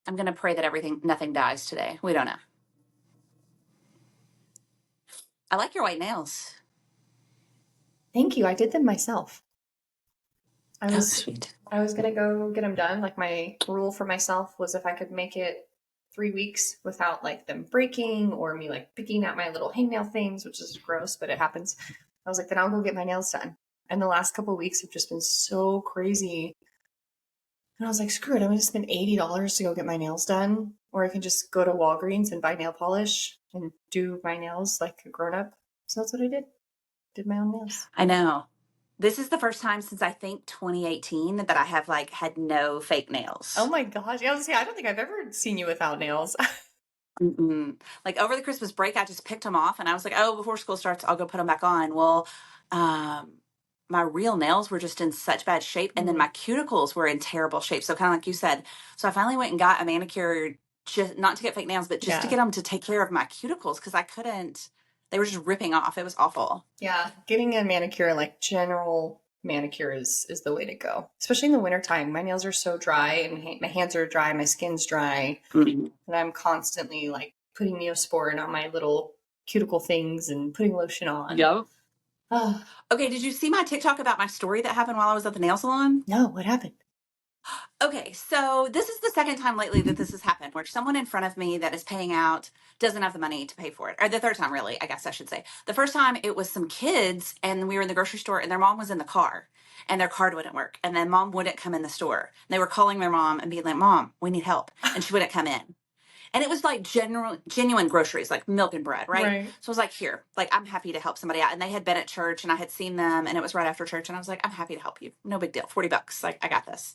I'm going to pray that nothing dies today. We don't know. I like your white nails. Thank you. I did them myself. Sweet. I was gonna go get them done. Like, my rule for myself was if I could make it 3 weeks without like them breaking or me like picking at my little hangnail things, which is gross, but it happens. I was like, then I'll go get my nails done. And the last couple of weeks have just been so crazy. And I was like, screw it, I'm gonna spend $80 to go get my nails done. Or I can just go to Walgreens and buy nail polish and do my nails like a grown up. So that's what I did. Did my own nails. I know. This is the first time since I think 2018 that I have like had no fake nails. Oh my gosh. Yeah, I don't think I've ever seen you without nails. Mm-mm. Like over the Christmas break, I just picked them off and I was like, oh, before school starts, I'll go put them back on. Well, my real nails were just in such bad shape. And then my cuticles were in terrible shape. So kind of like you said. So I finally went and got a manicure, just not to get fake nails, but just to get them to take care of my cuticles because I couldn't, they were just ripping off. It was awful. Yeah. Getting a manicure, like general manicure is the way to go, especially in the wintertime. My nails are so dry and my hands are dry, my skin's dry, and I'm constantly like putting Neosporin on my little cuticle things and putting lotion on. Yep. Okay, did you see my TikTok about my story that happened while I was at the nail salon? No, what happened? Okay, so this is the second time lately that this has happened where someone in front of me that is paying out doesn't have the money to pay for it. Or the third time, really, I guess I should say. The first time it was some kids and we were in the grocery store and their mom was in the car and their card wouldn't work. And then mom wouldn't come in the store. They were calling their mom and being like, Mom, we need help. And she wouldn't come in. And it was like genuine groceries, like milk and bread, right? So I was like, here, like, I'm happy to help somebody out. And they had been at church and I had seen them and it was right after church. And I was like, I'm happy to help you. No big deal. $40. Like, I got this.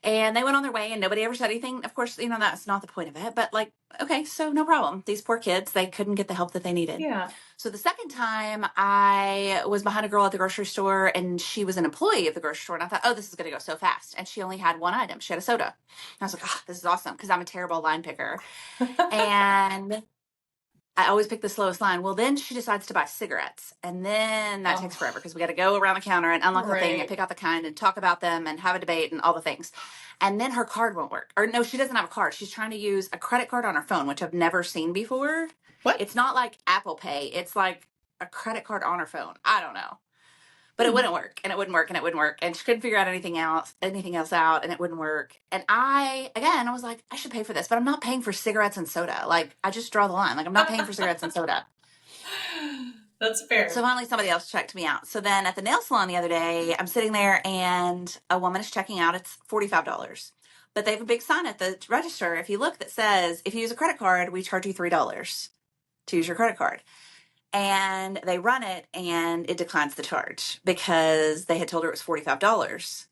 And they went on their way and nobody ever said anything. Of course, you know, that's not the point of it. But like, okay, so no problem. These poor kids, they couldn't get the help that they needed. Yeah. So the second time I was behind a girl at the grocery store and she was an employee of the grocery store. And I thought, oh, this is going to go so fast. And she only had one item. She had a soda. And I was like, oh, this is awesome because I'm a terrible line picker. And I always pick the slowest line. Well, then she decides to buy cigarettes. And then that takes forever because we got to go around the counter and unlock the thing and pick out the kind and talk about them and have a debate and all the things. And then her card won't work. Or no, she doesn't have a card. She's trying to use a credit card on her phone, which I've never seen before. What? It's not like Apple Pay. It's like a credit card on her phone. I don't know. But it wouldn't work, and it wouldn't work, and it wouldn't work. And she couldn't figure out anything else out, and it wouldn't work. And I was like, I should pay for this, but I'm not paying for cigarettes and soda. Like, I just draw the line. Like, I'm not paying for cigarettes and soda. That's fair. So finally somebody else checked me out. So then at the nail salon the other day, I'm sitting there and a woman is checking out. It's $45. But they have a big sign at the register, if you look, that says, if you use a credit card, we charge you $3 to use your credit card. And they run it and it declines the charge because they had told her it was $45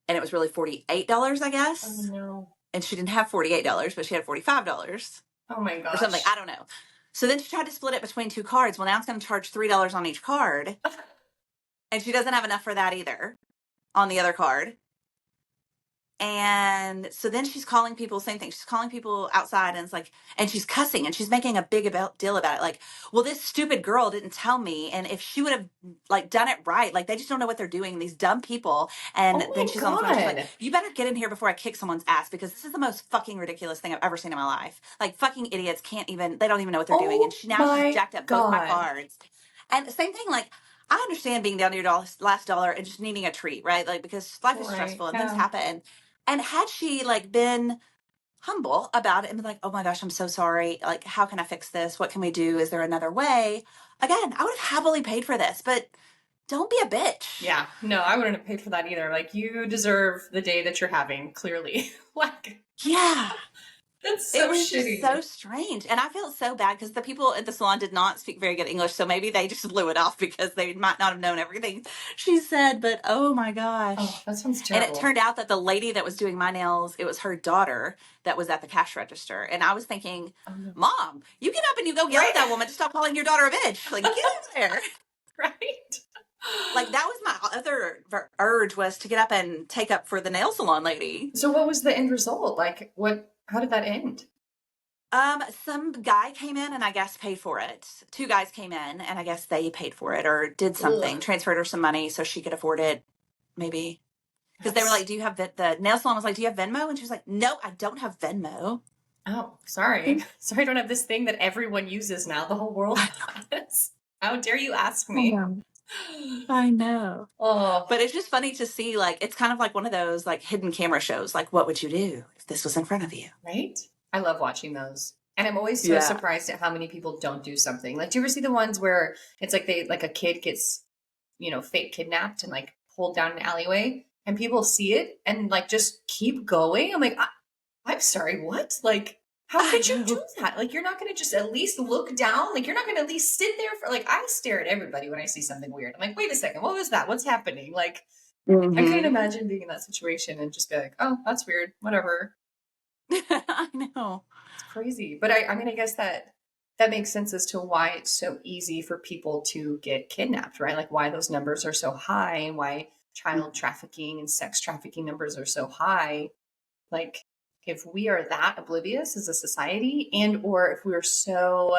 and it was really $48, I guess. Oh no. And she didn't have $48, but she had $45. Oh my gosh. Or something. I don't know. So then she tried to split it between two cards. Well, now it's going to charge $3 on each card. And she doesn't have enough for that either on the other card. And so then she's calling people, same thing. She's calling people outside and it's like, and she's cussing and she's making a big deal about it. Like, well, this stupid girl didn't tell me. And if she would have like done it right, like they just don't know what they're doing. These dumb people. And then she's on the phone. She's like, you better get in here before I kick someone's ass because this is the most fucking ridiculous thing I've ever seen in my life. Like fucking idiots they don't even know what they're doing. And she's jacked up both my cards. And the same thing, like, I understand being down to your last dollar and just needing a treat, right? Like, because life is stressful and things happen. And had she like been humble about it and been like, oh my gosh, I'm so sorry. Like, how can I fix this? What can we do? Is there another way? Again, I would have happily paid for this, but don't be a bitch. Yeah, no, I wouldn't have paid for that either. Like, you deserve the day that you're having, clearly. Like, yeah. That's so shitty. Just so strange. And I felt so bad because the people at the salon did not speak very good English. So maybe they just blew it off because they might not have known everything she said. But oh my gosh. Oh, that sounds terrible. And it turned out that the lady that was doing my nails, it was her daughter that was at the cash register. And I was thinking, Mom, you get up and you go yell at that woman to stop calling your daughter a bitch. Like, get in there. Right. Like, that was my other urge, was to get up and take up for the nail salon lady. So what was the end result? Like, how did that end? Some guy came in and I guess paid for it. Two guys came in and I guess they paid for it or did something, transferred her some money so she could afford it, maybe. Because they were like, do you have the nail salon was like, do you have Venmo? And she was like, no, I don't have Venmo. Oh, sorry. Sorry, I don't have this thing that everyone uses now. The whole world has. How dare you ask I me? know. I know. Oh, But it's just funny to see, like, it's kind of like one of those like hidden camera shows. Like, what would you do if this was in front of you? right? I love watching those. And I'm always so Yeah. surprised at how many people don't do something. Like, do you ever see the ones where it's like like a kid gets, fake kidnapped and like pulled down an alleyway and people see it and like just keep going? I'm like, I'm sorry, what? Like, how I could you do know. that? Like, you're not going to just at least look down? Like, you're not going to at least sit there for, like, I stare at everybody when I see something weird. I'm like, wait a second, what was that? What's happening? Like, I couldn't Mm-hmm. imagine being in that situation and just be like, oh, that's weird, whatever. I know. It's crazy. But I mean, I guess that makes sense as to why it's so easy for people to get kidnapped, right? Like, why those numbers are so high and why child trafficking and sex trafficking numbers are so high. Like, if we are that oblivious as a society, and or if we're so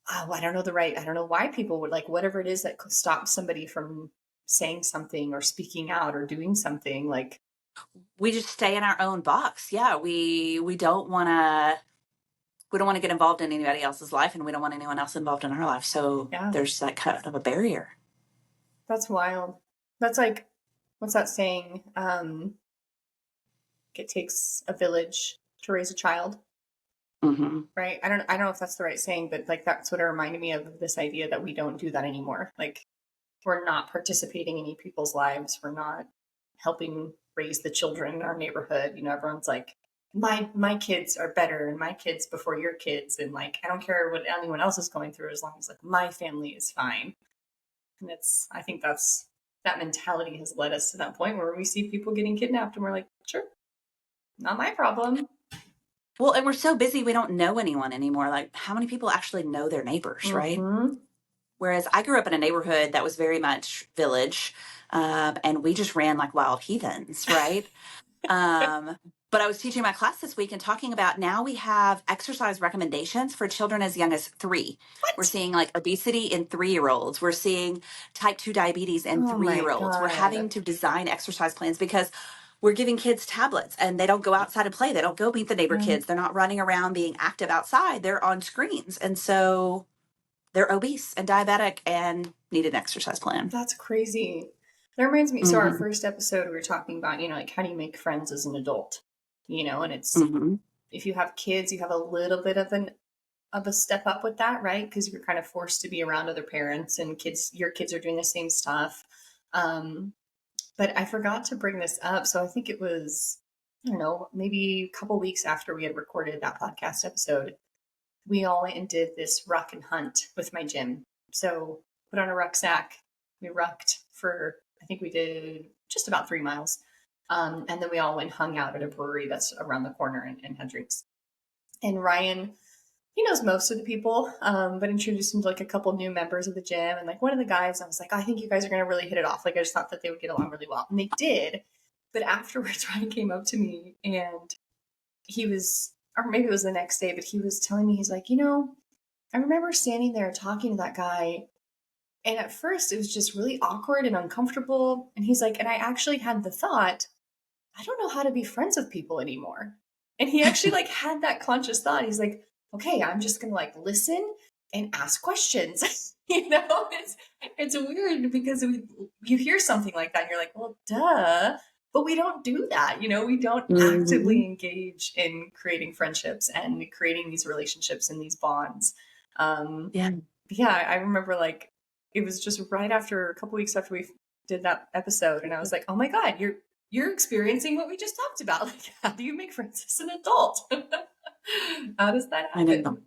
I don't know why people would, like, whatever it is that could stop somebody from saying something or speaking out or doing something, like, We just stay in our own box. Yeah, we don't want to get involved in anybody else's life, and we don't want anyone else involved in our life. So yeah, there's that kind of a barrier. that's wild. That's like, what's that saying? It takes a village to raise a child, Mm-hmm. right? I don't know if that's the right saying, but like, that's what it reminded me of this idea that we don't do that anymore. Like, we're not participating in any people's lives. We're not helping raise the children in our neighborhood. Everyone's like, my kids are better and my kids before your kids. And like, I don't care what anyone else is going through as long as like my family is fine. And I think that mentality has led us to that point where we see people getting kidnapped and we're like, sure, not my problem. Well, and we're so busy, we don't know anyone anymore. Like, how many people actually know their neighbors, right? Mm-hmm. Whereas I grew up in a neighborhood that was very much village, and we just ran like wild heathens, right? Um, but I was teaching my class this week and talking about now we have exercise recommendations for children as young as 3. We're What? seeing like obesity in 3-year-olds. We're seeing type 2 diabetes in Oh my 3-year-olds. We're God. having to design exercise plans because we're giving kids tablets and they don't go outside and play. They don't go meet the neighbor Right. kids. They're not running around being active outside. They're on screens. And so they're obese and diabetic and need an exercise plan. That's crazy. That reminds me. So our Mm-hmm. first episode, we were talking about, like, how do you make friends as an adult? And it's, Mm-hmm. if you have kids, you have a little bit of a step up with that, right? Because you're kind of forced to be around other parents and your kids are doing the same stuff. Um, but I forgot to bring this up. So I think it was, I don't know, maybe a couple weeks after we had recorded that podcast episode, we all went and did this ruck and hunt with my gym. So put on a rucksack, we rucked for, I think we did just about 3 miles. And then we all went hung out at a brewery that's around the corner and had drinks. And Ryan, he knows most of the people, but introduced him to like a couple new members of the gym. And like one of the guys, I was like, oh, I think you guys are going to really hit it off. Like, I just thought that they would get along really well. And they did. But afterwards, Ryan came up to me and he was, or maybe it was the next day, but he was telling me, he's like, I remember standing there talking to that guy. And at first, it was just really awkward and uncomfortable. And he's like, and I actually had the thought, I don't know how to be friends with people anymore. And he actually like had that conscious thought. He's like, okay, I'm just gonna like listen and ask questions. It's weird because you hear something like that and you're like, well, duh. But we don't do that. We don't Mm-hmm. actively engage in creating friendships and creating these relationships and these bonds. Um, Yeah. yeah, I remember like it was just right after a couple weeks after we did that episode, and I was like, oh my God, you're experiencing what we just talked about. Like, how do you make friends as an adult? How does that I know. happen?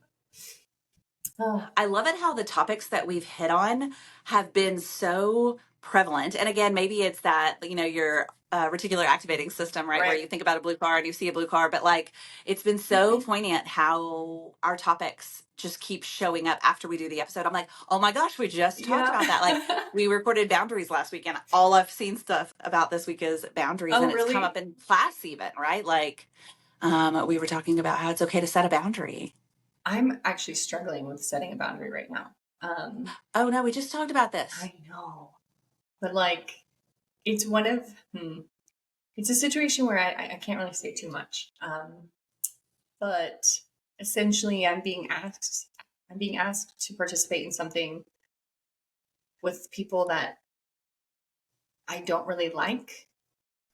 Oh, I love it how the topics that we've hit on have been so prevalent. And again, maybe it's that, your reticular activating system, right? Where right. you think about a blue car and you see a blue car, but like it's been so poignant how our topics just keep showing up after we do the episode. I'm like, oh my gosh, we just talked Yeah. about that. Like we recorded boundaries last week and all I've seen stuff about this week is boundaries Oh, and it's come really? up in class even, right? Like we were talking about how it's okay to set a boundary. I'm actually struggling with setting a boundary right now. Oh no, we just talked about this. I know, but like it's one of, it's a situation where I can't really say too much. But essentially I'm being asked to participate in something with people that I don't really like.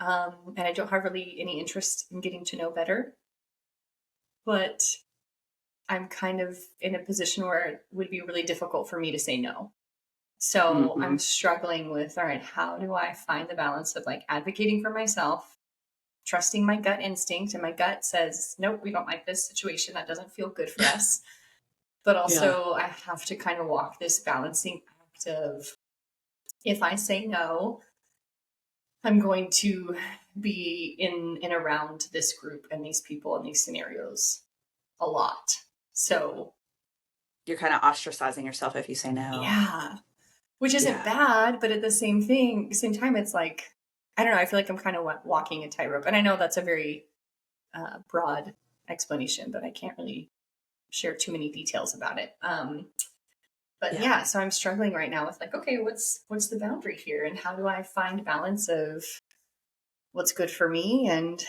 And I don't have really any interest in getting to know better. But I'm kind of in a position where it would be really difficult for me to say no. So Mm-hmm. I'm struggling with, all right, how do I find the balance of like advocating for myself, trusting my gut instinct, and my gut says, nope, we don't like this situation. That doesn't feel good for us. But Yeah. also, I have to kind of walk this balancing act of if I say no, I'm going to be in and around this group and these people and these scenarios a lot. So, You're kind of ostracizing yourself if you say no. yeah, which isn't Yeah. bad, but at the same time, it's like, I don't know, I feel like I'm kind of walking a tightrope. And I know that's a very broad explanation, but I can't really share too many details about it. But Yeah. yeah, so I'm struggling right now with like, okay, what's the boundary here, and how do I find balance of what's good for me and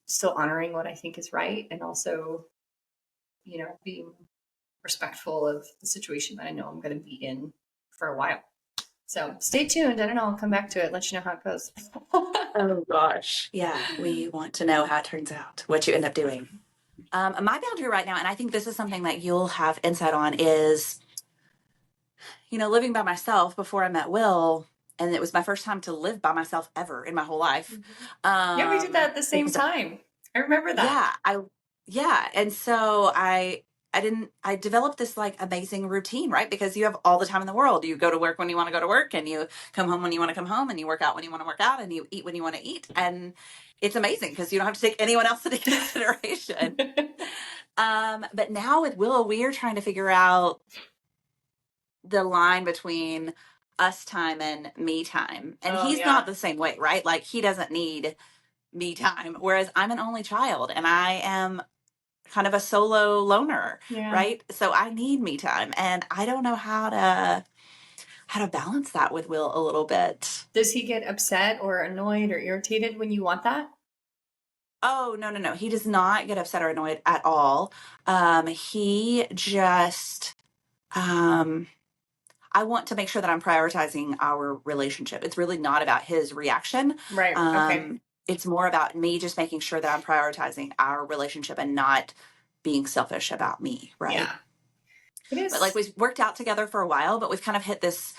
still honoring what I think is right, and also, being respectful of the situation that I know I'm going to be in for a while. So stay tuned. I don't know. I'll come back to it. Let you know how it goes. Oh gosh. Yeah. We want to know how it turns out, what you end up doing. My boundary right now, and I think this is something that you'll have insight on, is, living by myself before I met Will, and it was my first time to live by myself ever in my whole life. Yeah, we did that at the same Because time. I remember that. yeah, yeah. And so I developed this like amazing routine, right? Because you have all the time in the world. You go to work when you want to go to work, and you come home when you want to come home, and you work out when you want to work out, and you eat when you want to eat. And it's amazing because you don't have to take anyone else into consideration. But now with Willow, we are trying to figure out the line between us time and me time. And Oh he's not yeah, the same way, right? Like he doesn't need me time. Whereas I'm an only child and I am kind of a solo loner, yeah. right? So I need me time. And I don't know how to balance that with Will a little bit. Does he get upset or annoyed or irritated when you want that? Oh, no, no, no. He does not get upset or annoyed at all. He just I want to make sure that I'm prioritizing our relationship. It's really not about his reaction. Right. Okay. It's more about me just making sure that I'm prioritizing our relationship and not being selfish about me, right? Yeah. It But like is. we've worked out together for a while, but we've kind of hit this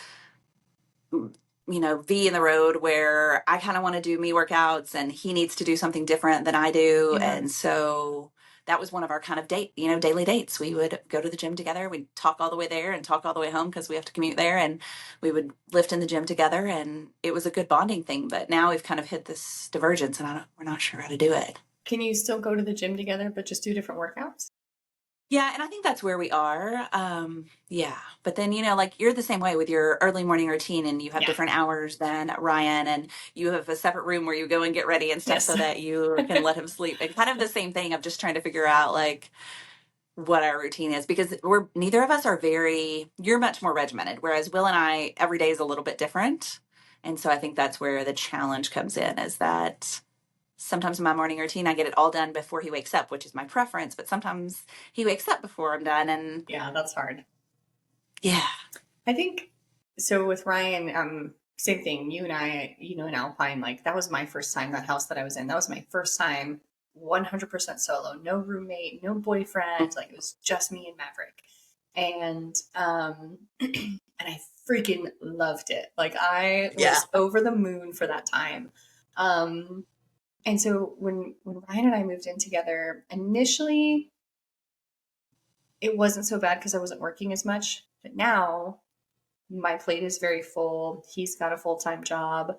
V in the road where I kind of want to do me workouts and he needs to do something different than I do. Yeah. And so that was one of our kind of daily dates. We would go to the gym together. We'd talk all the way there and talk all the way home because we have to commute there. And we would lift in the gym together. And it was a good bonding thing. But now we've kind of hit this divergence and we're not sure how to do it. Can you still go to the gym together, but just do different workouts? Yeah, and I think that's where we are. Yeah. But then, like you're the same way with your early morning routine and you have Yeah. different hours than Ryan and you have a separate room where you go and get ready and stuff Yes. so that you can let him sleep. And kind of the same thing of just trying to figure out like what our routine is because we're neither of us are you're much more regimented, whereas Will and I every day is a little bit different. And so I think that's where the challenge comes in is that sometimes in my morning routine, I get it all done before he wakes up, which is my preference. But sometimes he wakes up before I'm done. And Yeah, that's hard. yeah, I think so with Ryan, same thing. In Alpine, like that was my first time, that house that I was in. That was my first time 100% solo, no roommate, no boyfriend. Like it was just me and Maverick. And and I freaking loved it. Like I yeah, was over the moon for that time. Um and so when Ryan and I moved in together, initially it wasn't so bad because I wasn't working as much. But now my plate is very full. He's got a full time job.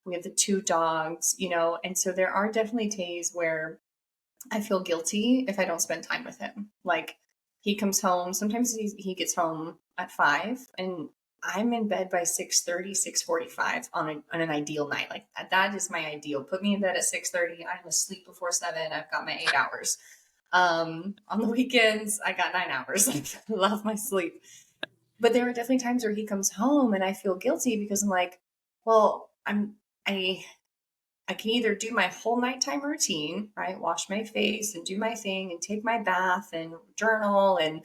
We have the two dogs, and so there are definitely days where I feel guilty if I don't spend time with him. Like he comes home, sometimes he gets home at 5 and I'm in bed by 6:30, 6:45 on an ideal night. Like that is my ideal. Put me in bed at 6:30. I'm asleep before 7. I've got my 8 hours. On the weekends, I got 9 hours. Like I love my sleep. But there are definitely times where he comes home and I feel guilty because I'm like, well, I I can either do my whole nighttime routine, right? Wash my face and do my thing and take my bath and journal and,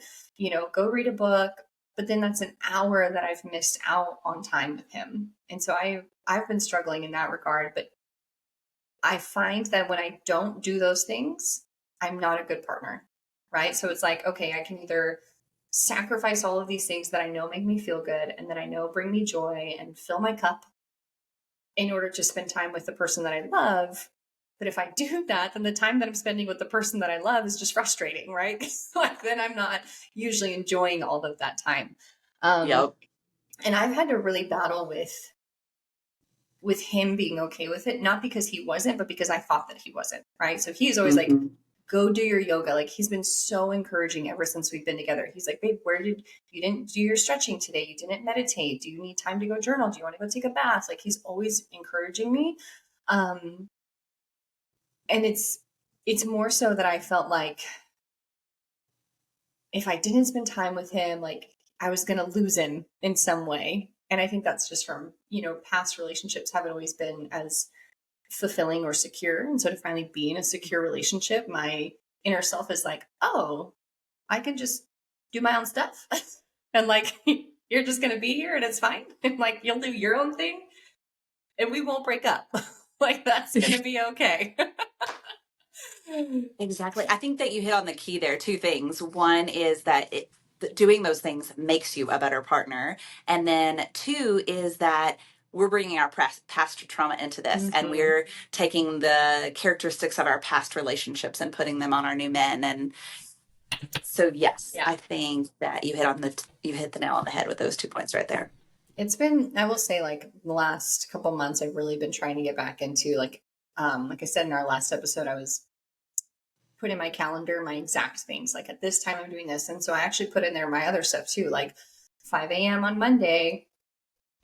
go read a book. But then that's an hour that I've missed out on time with him. And so I've been struggling in that regard. But I find that when I don't do those things, I'm not a good partner, right? So it's like, okay, I can either sacrifice all of these things that I know make me feel good and that I know bring me joy and fill my cup in order to spend time with the person that I love. But if I do that, then the time that I'm spending with the person that I love is just frustrating, right? Like then I'm not usually enjoying all of that time. Um, Yep. and I've had to really battle with him being okay with it, not because he wasn't, but because I thought that he wasn't, right? So he's always like, Mm-hmm. go do your yoga. Like he's been so encouraging ever since we've been together. He's like, babe, you didn't do your stretching today? You didn't meditate? Do you need time to go journal? Do you want to go take a bath? Like he's always encouraging me. Um, and it's more so that I felt like if I didn't spend time with him, like I was going to lose him in some way. And I think that's just from, past relationships haven't always been as fulfilling or secure. And so to finally be in a secure relationship, my inner self is like, oh, I can just do my own stuff. And like, you're just going to be here and it's fine. And like, you'll do your own thing and we won't break up. Like, that's going to be okay. Exactly. I think that you hit on the key there. Two things. One is that doing those things makes you a better partner. And then two is that we're bringing our past trauma into this and Mm-hmm. we're taking the characteristics of our past relationships and putting them on our new men. And so, yes, Yeah. I think that you hit the nail on the head with those 2 points right there. It's been, I will say, like the last couple months, I've really been trying to get back into like I said in our last episode, I was put in my calendar my exact things. Like at this time, I'm doing this. And so I actually put in there my other stuff too, like 5 a.m. on Monday,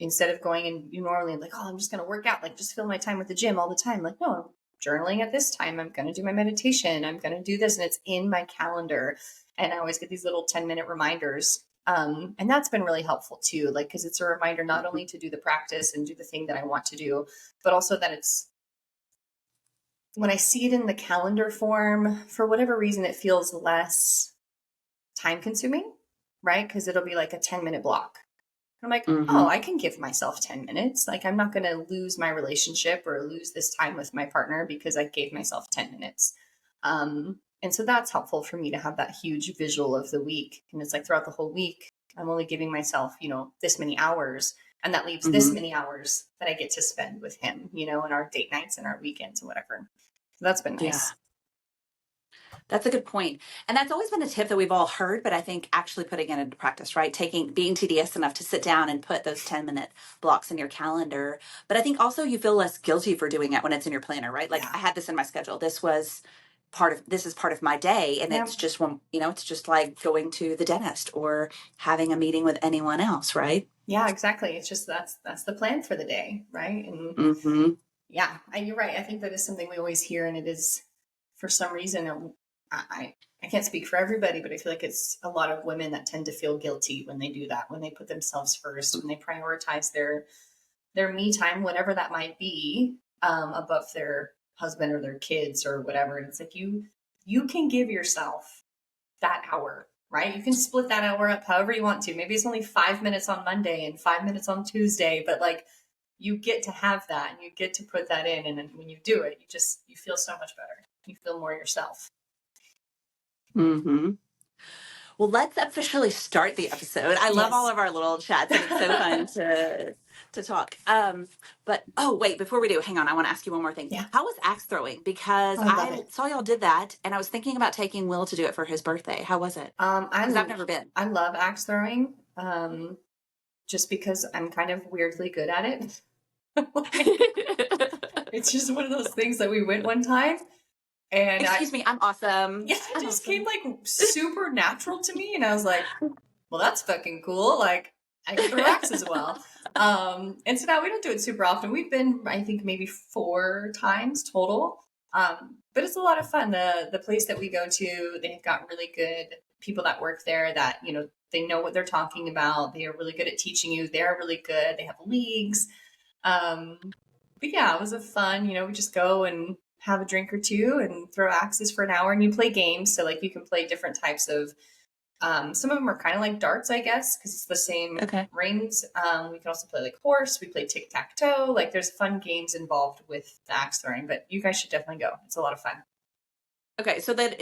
instead of going and you normally like, oh, I'm just going to work out, like just fill my time with the gym all the time. Like, no, I'm journaling at this time. I'm going to do my meditation. I'm going to do this. And it's in my calendar. And I always get these little 10-minute reminders. And that's been really helpful too. Like, cause it's a reminder not only to do the practice and do the thing that I want to do, but also that it's when I see it in the calendar form, for whatever reason, it feels less time consuming, right? Because it'll be like a 10-minute block. I'm like, oh, Mm-hmm. I can give myself 10 minutes. Like, I'm not going to lose my relationship or lose this time with my partner because I gave myself 10 minutes. And so that's helpful for me to have that huge visual of the week. And it's like throughout the whole week, I'm only giving myself, this many hours. And that leaves this Mm-hmm. many hours that I get to spend with him, in our date nights and our weekends and whatever. So that's been Yeah. nice. That's a good point. And that's always been a tip that we've all heard, but I think actually putting it into practice, right? Being tedious enough to sit down and put those 10-minute blocks in your calendar. But I think also you feel less guilty for doing it when it's in your planner, right? Like Yeah. I had this in my schedule. This is part of my day. And Yeah. it's just it's just like going to the dentist or having a meeting with anyone else, right? Yeah, exactly. It's just that's the plan for the day, right? And Mm-hmm. yeah, you're right. I think that is something we always hear, and it is for some reason. I can't speak for everybody, but I feel like it's a lot of women that tend to feel guilty when they do that, when they put themselves first, when they prioritize their me time, whatever that might be, above their husband or their kids or whatever. And it's like you can give yourself that hour, right? You can split that hour up however you want to. Maybe it's only 5 minutes on Monday and 5 minutes on Tuesday, but like you get to have that and you get to put that in. And then when you do it, you feel so much better. You feel more yourself. Mm-hmm. Well, let's officially start the episode. I love all Yes. of our little chats, and it's so fun to talk. But oh wait, before we do, hang on, I want to ask you one more thing. Yeah. How was axe throwing? Because Oh, I love I it. saw y'all did that, and I was thinking about taking Will to do it for his birthday. How was it? Because I've never been. I love axe throwing. Just because I'm kind of weirdly good at it. Like, it's just one of those things that we went one time and Excuse me, I'm awesome. yeah, it I'm just came awesome. like super natural to me. And I was like, well, that's fucking cool. Like I can throw axe as well. And so now we don't do it super often. We've been, I think, maybe 4 times total. But it's a lot of fun. The place that we go to, they've got really good people that work there that, they know what they're talking about. They are really good at teaching you. They're really good. They have leagues. But yeah, it was a fun, we just go and have a drink or two and throw axes for an hour, and you play games. So like you can play different types of, some of them are kind of like darts, I guess, because it's the same Okay. rings. We can also play like horse. We play tic-tac-toe. Like there's fun games involved with the axe throwing, but you guys should definitely go. It's a lot of fun. Okay, so then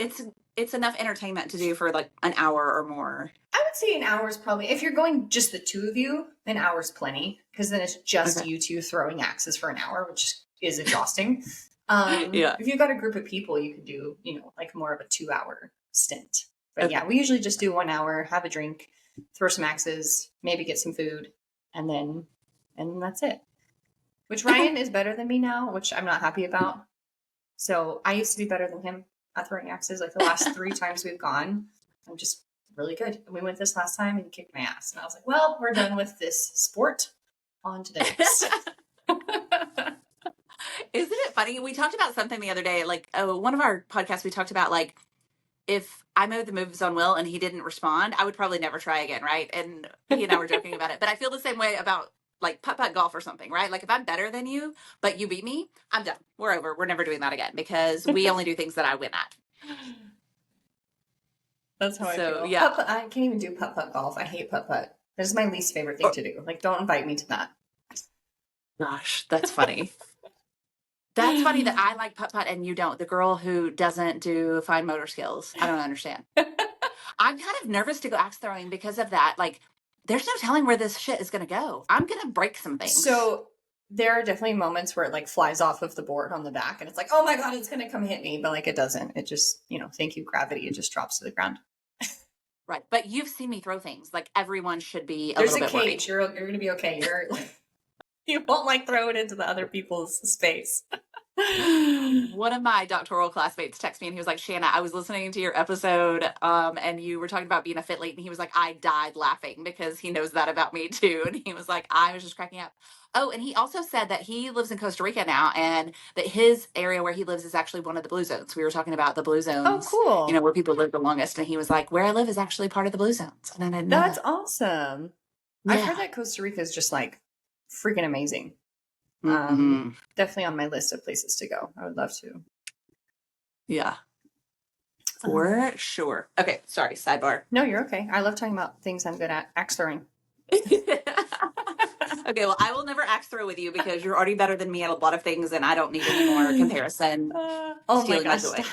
it's enough entertainment to do for like an hour or more. I would say an hour is probably, if you're going just the two of you, an hour's plenty, because then it's just Okay. you two throwing axes for an hour, which is exhausting. Yeah. If you've got a group of people, you could do, like more of a 2 hour stint. But Okay. yeah, we usually just do 1 hour, have a drink, throw some axes, maybe get some food, and then that's it. Which Okay. Ryan is better than me now, which I'm not happy about. So I used to be better than him at throwing axes. Like the last 3 times we've gone, I'm just really good. And we went this last time and he kicked my ass. And I was like, well, we're done with this sport. On to the next. Isn't it funny? We talked about something the other day, like one of our podcasts. We talked about like if I mowed the moves on Will and he didn't respond, I would probably never try again, right? And he and I were joking about it. But I feel the same way about like putt putt golf or something, right? Like if I'm better than you, but you beat me, I'm done. We're over. We're never doing that again because we only do things that I win at. That's how I So feel. yeah. Putt-putt, I can't even do putt-putt golf. I hate putt-putt. That is my least favorite thing to do. Like, don't invite me to that. Gosh, that's funny. That's funny that I like putt putt and you don't. The girl who doesn't do fine motor skills. I don't understand. I'm kind of nervous to go axe throwing because of that. Like, there's no telling where this shit is going to go. I'm going to break some things. So there are definitely moments where it like flies off of the board on the back and it's like, oh my God, it's going to come hit me. But like, it doesn't. It just, thank you, gravity. It just drops to the ground. Right. But you've seen me throw things. Like, everyone should be a There's little a bit worried. cage. You're going to be okay. You won't like throw it into the other people's space. One of my doctoral classmates texted me and he was like, Shanna, I was listening to your episode and you were talking about being a fit late. And he was like, I died laughing because he knows that about me too. And he was like, I was just cracking up. Oh, and he also said that he lives in Costa Rica now and that his area where he lives is actually one of the blue zones. We were talking about the blue Oh, zones, cool. where people live the longest. And he was like, where I live is actually part of the blue zones. And I didn't know That's that. awesome. I've heard Yeah. that Costa Rica is just like freaking amazing. Mm-hmm. Definitely on my list of places to go. I would love to. Yeah. For sure. Okay. Sorry. Sidebar. No, you're okay. I love talking about things I'm good at. Axe throwing. Okay, well, I will never axe throw with you because you're already better than me at a lot of things, and I don't need any more comparison Oh my stealing my gosh, joy.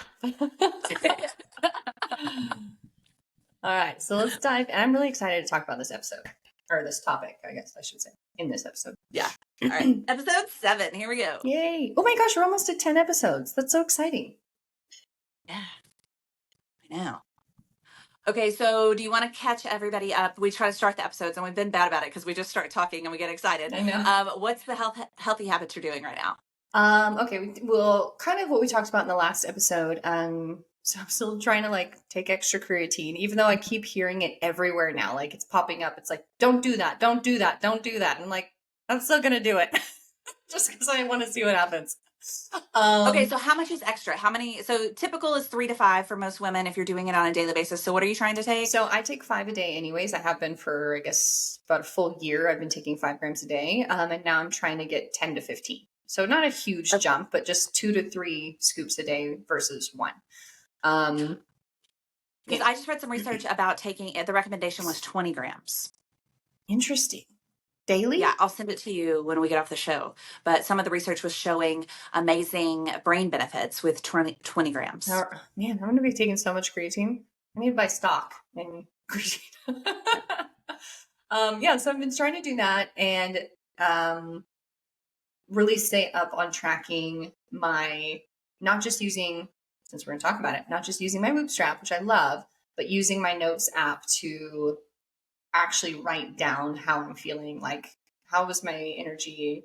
All right, so let's dive. And I'm really excited to talk about this episode, or this topic, I guess I should say, in this episode. Yeah. All right. Episode 7. Here we go. Yay! Oh my gosh, we're almost at 10 episodes. That's so exciting. Yeah, I know. Okay, so do you want to catch everybody up? We try to start the episodes, and we've been bad about it because we just start talking and we get excited. I know. What's the healthy habits you're doing right now? Okay, well, kind of what we talked about in the last episode. So I'm still trying to like take extra creatine, even though I keep hearing it everywhere now. Like it's popping up. It's like, don't do that, don't do that, don't do that. And I'm like, I'm still gonna do it just because I want to see what happens. Okay, so how much is extra? How many? So typical is 3 to 5 for most women if you're doing it on a daily basis. So what are you trying to take? So I take 5 a day anyways. I have been for, I guess, about a full year. I've been taking 5 grams a day. And now I'm trying to get 10 to 15. So not a huge jump, but just 2 to 3 scoops a day versus 1. Because I just read some research about taking it. The recommendation was 20 grams. Interesting. Daily? Yeah, I'll send it to you when we get off the show. But some of the research was showing amazing brain benefits with 20 grams. Oh, man, I'm going to be taking so much creatine. I need to buy stock in creatine. Yeah, so I've been trying to do that and really stay up on tracking my, not just using, since we're going to talk about it, not just using my Whoop strap, which I love, but using my notes app to actually write down how I'm feeling, like how was my energy,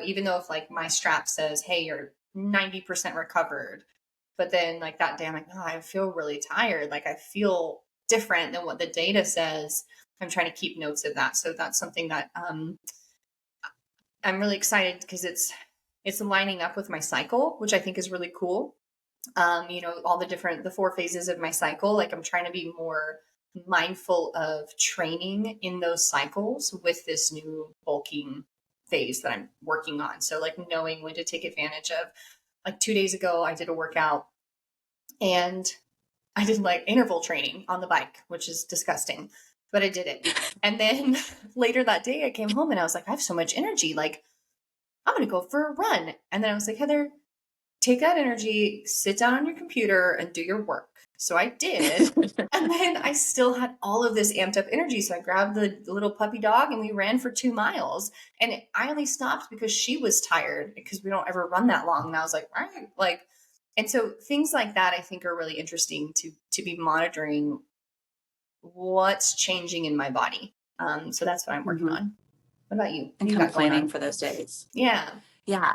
even though if like my strap says, hey, you're 90% recovered, but then like that day I'm like, no, I feel really tired, like I feel different than what the data says. I'm trying to keep notes of that. So that's something that I'm really excited because it's lining up with my cycle, which I think is really cool. All the 4 phases of my cycle, like I'm trying to be more mindful of training in those cycles with this new bulking phase that I'm working on. So like knowing when to take advantage of, like 2 days ago, I did a workout and I did like interval training on the bike, which is disgusting, but I did it. And then later that day I came home and I was like, I have so much energy. Like I'm going to go for a run. And then I was like, Heather, take that energy, sit down on your computer and do your work. So I did. And then I still had all of this amped up energy. So I grabbed the little puppy dog and we ran for 2 miles. And I only stopped because she was tired because we don't ever run that long. And I was like, all right, like, and so things like that I think are really interesting to be monitoring what's changing in my body. So that's what I'm working on. What about you? And You kind of got going planning on for those days. Yeah. Yeah.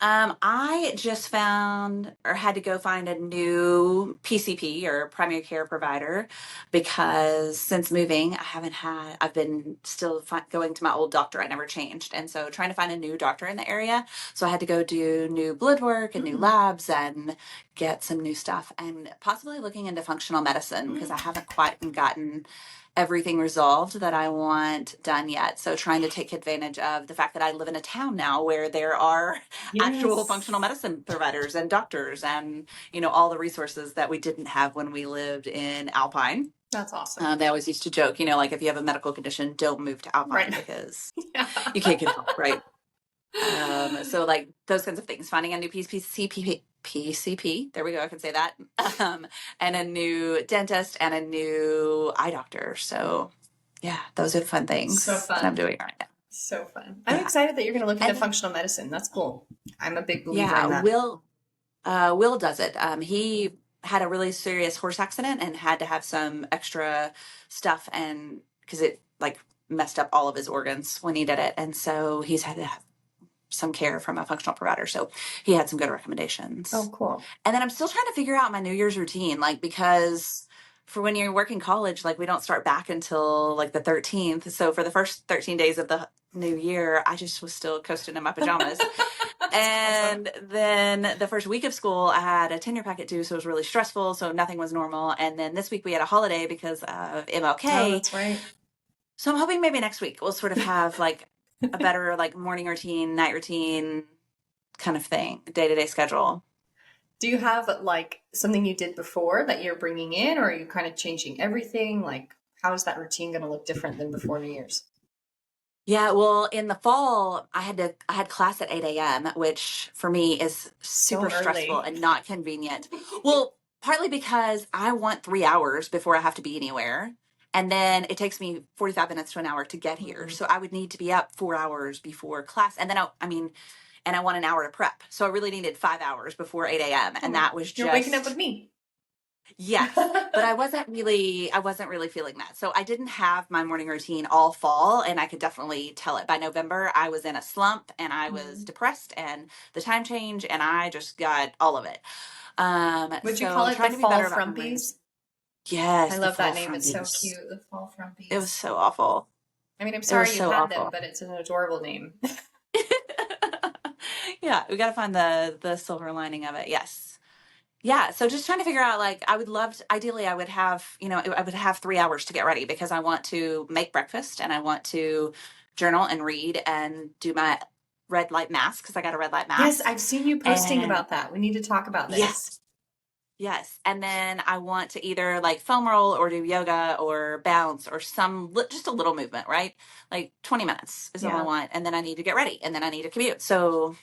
I just found or had to go find a new PCP or primary care provider because since moving, I've been still going to my old doctor. I never changed. And so trying to find a new doctor in the area. So I had to go do new blood work and new labs and get some new stuff and possibly looking into functional medicine because I haven't quite gotten everything resolved that I want done yet. So trying to take advantage of the fact that I live in a town now where there are actual functional medicine providers and doctors and, all the resources that we didn't have when we lived in Alpine. That's awesome. They always used to joke, like if you have a medical condition, don't move to Alpine because you can't get help, right? So like those kinds of things, finding a new PCP, there we go, I can say that, and a new dentist and a new eye doctor. So yeah, those are the fun things that I'm doing right now. So fun. I'm excited that you're going to look into functional medicine. That's cool. I'm a big believer in that. Will does it. He had a really serious horse accident and had to have some extra stuff and because it like messed up all of his organs when he did it. And so he's had to have some care from a functional provider. So he had some good recommendations. Oh, cool. And then I'm still trying to figure out my New Year's routine, like, because for when you're working college, like we don't start back until like the 13th. So for the first 13 days of the new year, I just was still coasting in my pajamas. And awesome. Then the first week of school, I had a tenure packet due. So it was really stressful. So nothing was normal. And then this week we had a holiday because of MLK. Oh, that's right. So I'm hoping maybe next week we'll sort of have like a better like morning routine, night routine kind of thing, day-to-day schedule. Do you have like something you did before that you're bringing in, or are you kind of changing everything? Like, how is that routine going to look different than before New Year's? Yeah, well, in the fall, I had class at 8 a.m., which for me is super stressful and not convenient. Well, partly because I want 3 hours before I have to be anywhere. And then it takes me 45 minutes to an hour to get here. So I would need to be up 4 hours before class. And then and I want an hour to prep. So I really needed 5 hours before 8 a.m. And that was You're waking up with me. Yes, but I wasn't really feeling that. So I didn't have my morning routine all fall, and I could definitely tell it. By November, I was in a slump and I was depressed and the time change and I just got all of it. Would you call it the fall frumpies? Yes. I love that name. It's so cute. The fall frumpies. It was so awful. I mean, I'm sorry you had them, but it's an adorable name. Yeah, we got to find the silver lining of it. Yes. Yeah. So just trying to figure out, like, ideally I would have, I would have 3 hours to get ready because I want to make breakfast and I want to journal and read and do my red light mask because I got a red light mask. Yes. I've seen you posting about that. We need to talk about this. Yes. And then I want to either like foam roll or do yoga or bounce or just a little movement, right? Like 20 minutes is all I want. And then I need to get ready and then I need to commute. So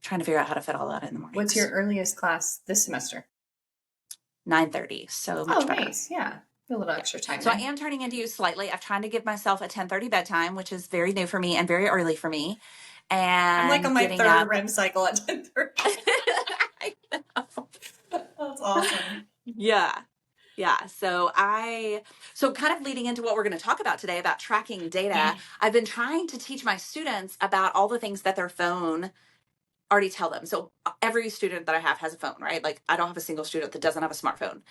trying to figure out how to fit all that in the morning. What's your earliest class this semester? 9:30. So much better. Nice. Yeah. A little extra time. So I am turning into you slightly. I'm trying to give myself a 10:30 bedtime, which is very new for me and very early for me. And I'm like on my third REM cycle at 10:30. I know. That's awesome. Yeah. Yeah. So kind of leading into what we're going to talk about today about tracking data, I've been trying to teach my students about all the things that their phone already tell them. So every student that I have has a phone, right? Like I don't have a single student that doesn't have a smartphone.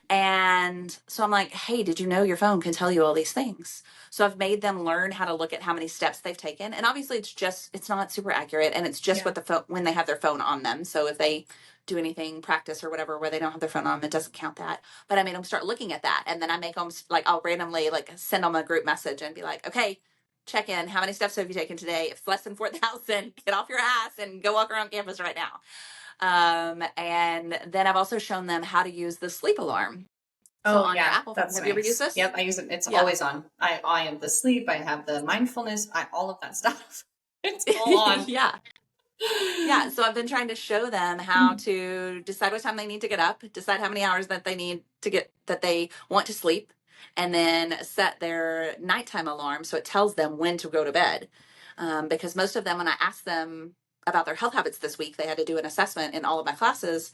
And so I'm like, hey, did you know your phone can tell you all these things? So I've made them learn how to look at how many steps they've taken. And obviously it's not super accurate. And it's just when they have their phone on them. So if they do anything, practice or whatever, where they don't have their phone on, it doesn't count that. But I made them start looking at that. And then I make them like, I'll randomly like send them a group message and be like, okay, check in. How many steps have you taken today? If it's less than 4,000, get off your ass and go walk around campus right now. And then I've also shown them how to use the sleep alarm. So on your Apple phone, have you ever used this? Yep, I use it. It's always on. I have the sleep. I have the mindfulness. All of that stuff. It's all on. Yeah. Yeah. So I've been trying to show them how to decide what time they need to get up, decide how many hours that they need to get, that they want to sleep, and then set their nighttime alarm so it tells them when to go to bed. Because most of them, when I asked them about their health habits this week, they had to do an assessment in all of my classes,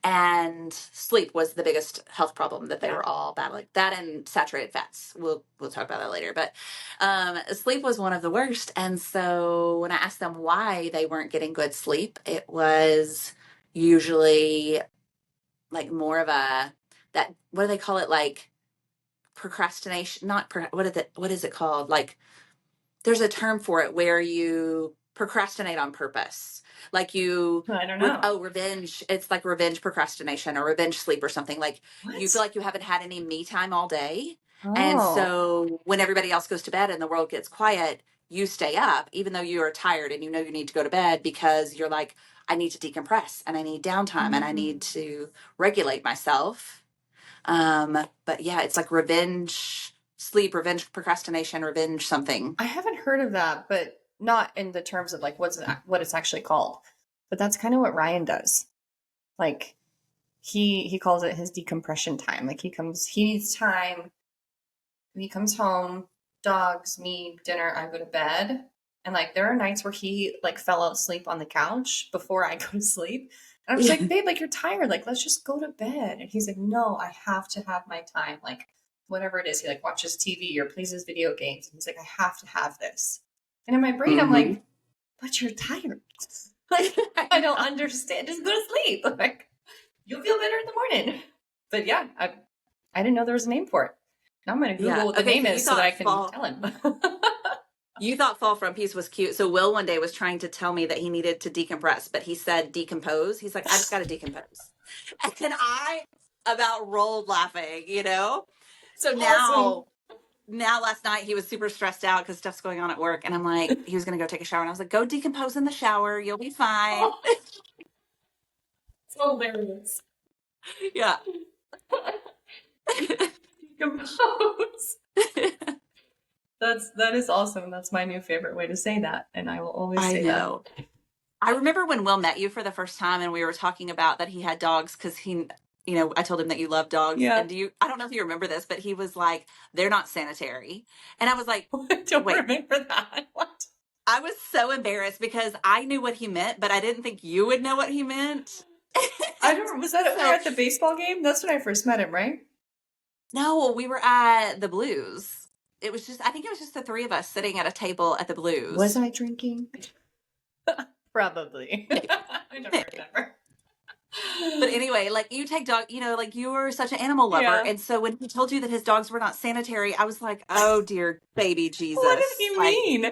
and sleep was the biggest health problem that they were all battling. That and saturated fats. We'll talk about that later. But sleep was one of the worst. And so when I asked them why they weren't getting good sleep, it was usually like more of a, that, what do they call it? Like procrastination, what is it called? Like, there's a term for it where you procrastinate on purpose. Like I don't know. Revenge. It's like revenge procrastination or revenge sleep or something. Like you feel like you haven't had any me time all day. And so when everybody else goes to bed and the world gets quiet, you stay up, even though you are tired and you know you need to go to bed, because you're like, I need to decompress and I need downtime and I need to regulate myself. But yeah, it's like revenge sleep, revenge procrastination, revenge something. I haven't heard of that, but not in the terms of like what it's actually called. But that's kind of what Ryan does. Like he calls it his decompression time. Like he needs time. When he comes home, dogs, me, dinner, I go to bed. And like there are nights where he like fell asleep on the couch before I go to sleep. And I'm just like, babe, like you're tired. Like, let's just go to bed. And he's like, no, I have to have my time. Like whatever it is, he like watches TV or plays his video games. And he's like, I have to have this. And in my brain, I'm like, but you're tired. Like, I don't understand. Just go to sleep. Like, you'll feel better in the morning. But yeah, I didn't know there was a name for it. Now I'm going to Google what the name is so that I can tell him. You thought fall from peace was cute. So Will one day was trying to tell me that he needed to decompress, but he said decompose. He's like, I just got to decompose. And I about rolled laughing, you know? So now last night he was super stressed out because stuff's going on at work. And I'm like, he was going to go take a shower. And I was like, go decompose in the shower. You'll be fine. It's hilarious. Yeah. Decompose. That is awesome. That's my new favorite way to say that. And I will always say that. I remember when Will met you for the first time and we were talking about that he had dogs because he, you know, I told him that you love dogs. Yeah. And I don't know if you remember this, but he was like, they're not sanitary. And I was like, I don't remember that. What? I was so embarrassed because I knew what he meant, but I didn't think you would know what he meant. Was that at the baseball game? That's when I first met him, right? No, we were at the Blues. I think it was just the three of us sitting at a table at the Blues. Was I drinking? Probably. I don't remember. But anyway, like you take dog, you know, like you were such an animal lover. Yeah. And so when he told you that his dogs were not sanitary, I was like, oh dear baby Jesus. What did he mean?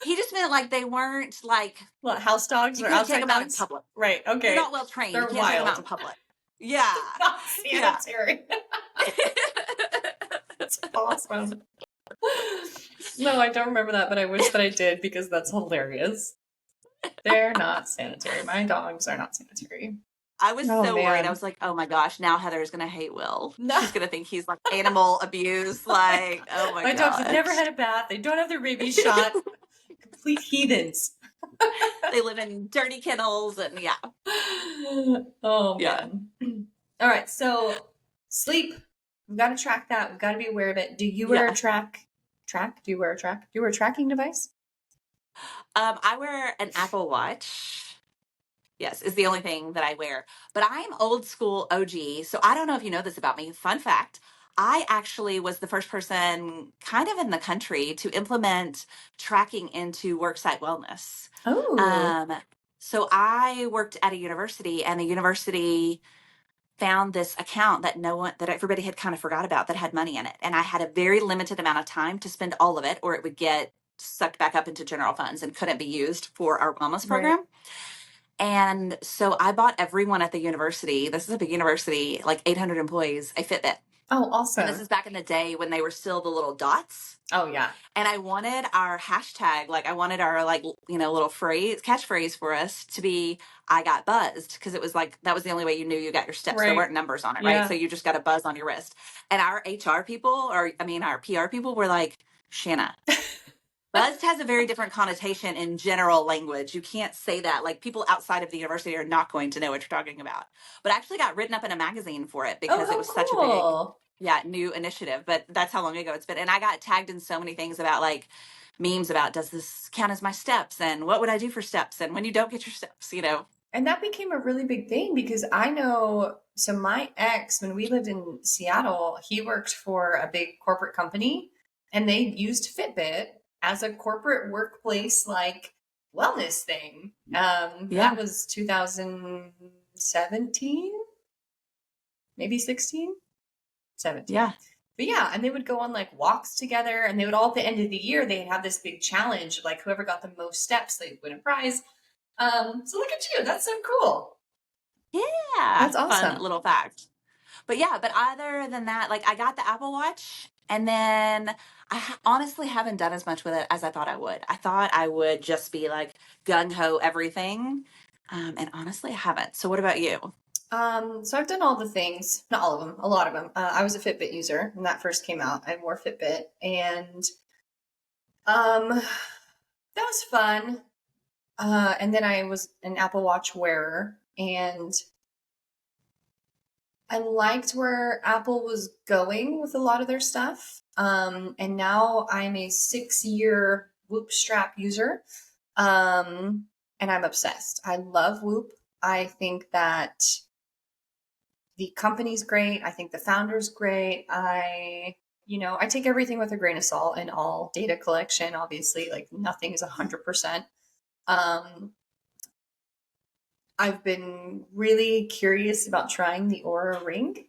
He just meant like they weren't like house dogs or outside take them out in public. Right. Okay. They're not well trained. They're you can't wild. take them out in public. Yeah. Not sanitary. Yeah. That's awesome. No, I don't remember that, but I wish that I did because that's hilarious. They're not sanitary. My dogs are not sanitary. I was so worried. I was like, oh my gosh, now Heather's going to hate Will. No. She's going to think he's like animal abuse. Like, oh my god. My dogs have never had a bath. They don't have their rabies shot. Complete heathens. They live in dirty kennels and yeah. Oh, man. All right. So sleep. We've got to track that. We've got to be aware of it. Do you wear a track? Do you wear a track? Do you wear a tracking device? I wear an Apple Watch. Yes, is the only thing that I wear. But I'm old school OG. So I don't know if you know this about me. Fun fact. I actually was the first person kind of in the country to implement tracking into worksite wellness. Oh. So I worked at a university and the university found this account that everybody had kind of forgot about that had money in it. And I had a very limited amount of time to spend all of it or it would get sucked back up into general funds and couldn't be used for our wellness program. Right. And so I bought everyone at the university, this is a big university, like 800 employees, a Fitbit. Oh, And this awesome. is back in the day when they were still the little dots. Oh, yeah. And I wanted our hashtag, like I wanted our like, little phrase, catchphrase for us to be, I got buzzed. Cause it was like, that was the only way you knew you got your steps. There weren't Right. numbers on it, right? So Yeah. you just got a buzz on your wrist. And our HR people, our PR people were like, Shanna, buzzed has a very different connotation in general language. You can't say that. Like people outside of the university are not going to know what you're talking about. But I actually got written up in a magazine for it Oh, because it how was such a big, cool. yeah, new initiative. But that's how long ago it's been. And I got tagged in so many things about like memes about, does this count as my steps? And what would I do for steps? And when you don't get your steps. And that became a really big thing because I know, so my ex, when we lived in Seattle, he worked for a big corporate company and they used Fitbit as a corporate workplace like wellness thing. That Yeah. was 2017, maybe 16, 17. Yeah. But yeah, and they would go on like walks together and they would all at the end of the year, they'd have this big challenge, like whoever got the most steps, they'd win a prize. So look at you. That's so cool. Yeah. That's Fun awesome. little fact. But yeah, but other than that, like I got the Apple Watch and then honestly haven't done as much with it as I thought I would. I thought I would just be like gung ho everything. And honestly, I haven't. So what about you? So I've done all the things, not all of them, a lot of them. I was a Fitbit user when that first came out. I wore Fitbit, and that was fun. And then I was an Apple Watch wearer, and I liked where Apple was going with a lot of their stuff. And now I'm a 6-year Whoop strap user, and I'm obsessed. I love Whoop. I think that the company's great. I think the founder's great. I take everything with a grain of salt in all data collection. Obviously, like nothing is 100%. Um, I've been really curious about trying the Aura Ring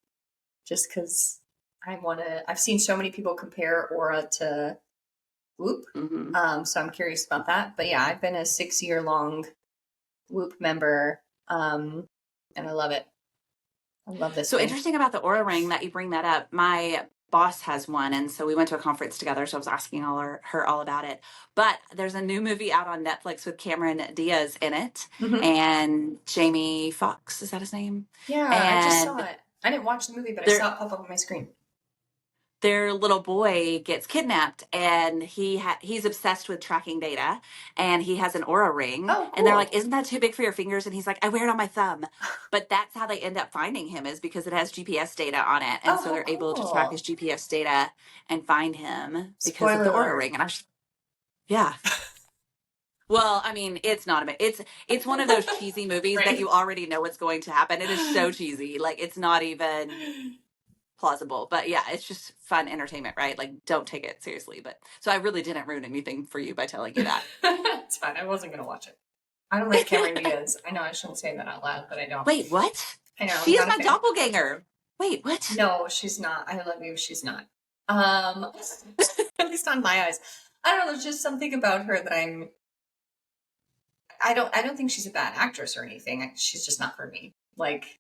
just because I've seen so many people compare Aura to Whoop. Mm-hmm. So I'm curious about that. But yeah, I've been a 6-year long Whoop member. And I love it. I love this So thing. interesting about the Aura Ring that you bring that up. My boss has one, and so we went to a conference together. So I was asking her all about it. But there's a new movie out on Netflix with Cameron Diaz in it, Mm-hmm. and Jamie Foxx, is that his name? Yeah, I just saw And it. I didn't watch the movie, but I they're saw it pop up on my screen. their little boy gets kidnapped and he's obsessed with tracking data and he has an Aura ring Oh, and they're like, cool. isn't that too big for your fingers? And he's like, I wear it on my thumb. But that's how they end up finding him, is because it has GPS data on it. And Oh, so how they're able to track his cool. GPS data and find him because of Spoiler the Aura alert. ring. And yeah. Well, I mean, it's not a, it's one of those cheesy movies that Right. you already know what's going to happen. It is so cheesy. Like it's not even plausible, but yeah, it's just fun entertainment, right? Like don't take it seriously. But so I really didn't ruin anything for you by telling you that. It's fine. I wasn't going to watch it. I don't like Cameron Diaz. I know I shouldn't say that out loud, but I don't. Wait, what? I know, She I'm is not a my fan. doppelganger. Wait, what? No, she's not. I love you. She's not. Um, at least on my eyes. I don't know. There's just something about her that I don't think she's a bad actress or anything. She's just not for me. Like,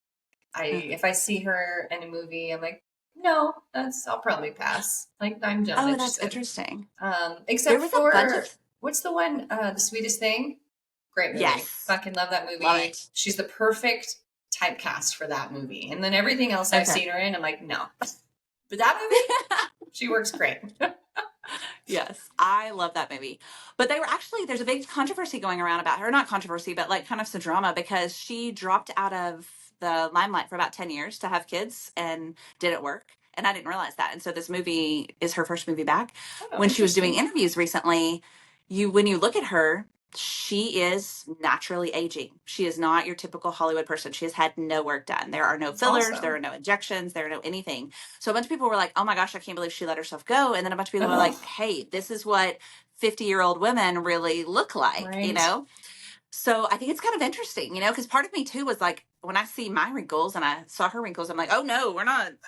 if I see her in a movie, I'm like, no, I'll probably pass. Like, I'm not Oh, that's interested. interesting. There Except was a bunch for of what's the one? The Sweetest Thing. Great movie. yes, Fucking love that love movie. it. She's the perfect typecast for that movie. And then everything else I've Okay. seen her in, I'm like, no. But that movie, she works great. Yes, I love that movie. But there's a big controversy going around about her. Not controversy, but like kind of some drama because she dropped out of the limelight for about 10 years to have kids and didn't work. And I didn't realize that. And so this movie is her first movie back. Oh, When she was doing interesting. interviews recently, when you look at her, she is naturally aging. She is not your typical Hollywood person. She has had no work done. There are no That's fillers, there are awesome. no injections, there are no anything. So a bunch of people were like, oh my gosh, I can't believe she let herself go. And then a bunch of people were Oh, like, hey, this is what 50-year-old women really look like, you right. know? So I think it's kind of interesting, because part of me too was like, when I see my wrinkles and I saw her wrinkles, I'm like, oh no,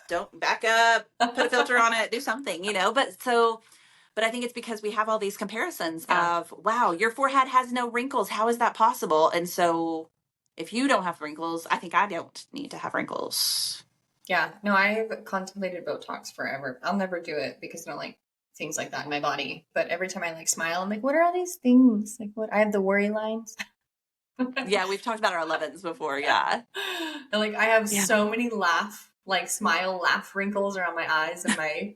don't back up, put a filter on it, do something. But I think it's because we have all these comparisons Yeah. of, wow, your forehead has no wrinkles. How is that possible? And so if you don't have wrinkles, I think I don't need to have wrinkles. Yeah, no, I've contemplated Botox forever. I'll never do it because I don't like things like that in my body. But every time I like smile, I'm like, what are all these things? Like, what? I have the worry lines. Yeah, we've talked about our 11s before. Yeah. And like, I have Yeah. so many smile, laugh wrinkles around my eyes and my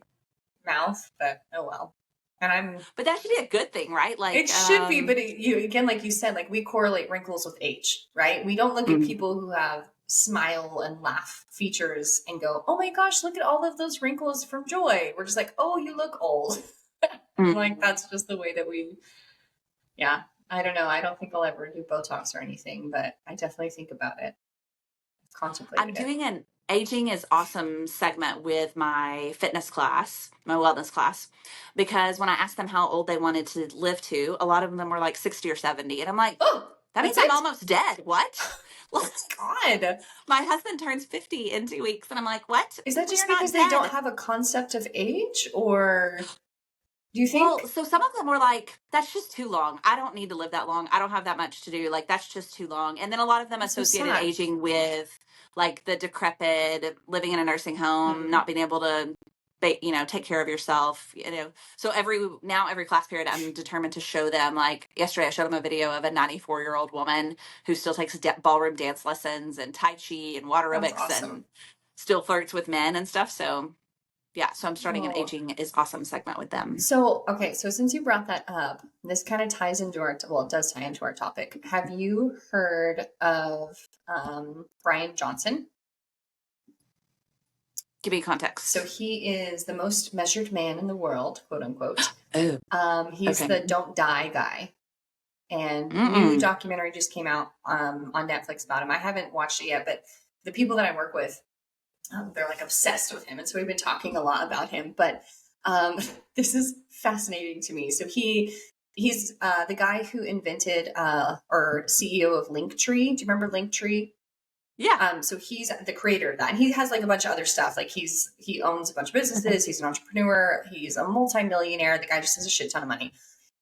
mouth. But oh well. And But that should be a good thing, right? it Like, should be, but you again, like you said, like we correlate wrinkles with age, right? We don't look at mm, people who have smile and laugh features and go, "Oh my gosh, look at all of those wrinkles from joy." We're just like, "Oh, you look old." Like mm. that's just the way that we. Yeah, I don't know. I don't think I'll ever do Botox or anything, but I definitely think about it. I've I'm contemplated it. doing an aging is awesome segment with my fitness class, my wellness class, because when I asked them how old they wanted to live to, a lot of them were like 60 or 70. And I'm like, Oh, that means that's I'm it. almost dead. What? Well, God, my husband turns 50 in 2 weeks. And I'm like, what? is that We just are because not they don't dead. have a concept of age, or do you Well, think? so some of them were like, that's just too long. I don't need to live that long. I don't have that much to do. Like, that's just too long. And then a lot of them That's so associated sad. aging with like the decrepit, living in a nursing home, Mm. not being able to, take care of yourself, So every class period, I'm determined to show them, like yesterday, I showed them a video of a 94-year-old woman who still takes ballroom dance lessons and Tai Chi and water That's aerobics awesome. and still flirts with men and stuff. So yeah, so I'm starting an Oh, aging is awesome segment with them. so okay. So since you brought that up, this kind of ties into our well, it does tie into our topic. Have you heard of Brian Johnson? Give me So context. he is the most measured man in the world, quote unquote. Oh, He's okay. the "Don't Die" guy, and new Mm-mm. documentary just came out on Netflix about him. I haven't watched it yet, but the people that I work with, they're like obsessed with him, and so we've been talking a lot about him. But um, this is fascinating to me. So he's the guy who invented or CEO of Linktree. Do you remember Linktree? Yeah. So he's the creator of that. And he has like a bunch of other stuff. Like he owns a bunch of businesses. He's an entrepreneur. He's a multimillionaire. The guy just has a shit ton of money.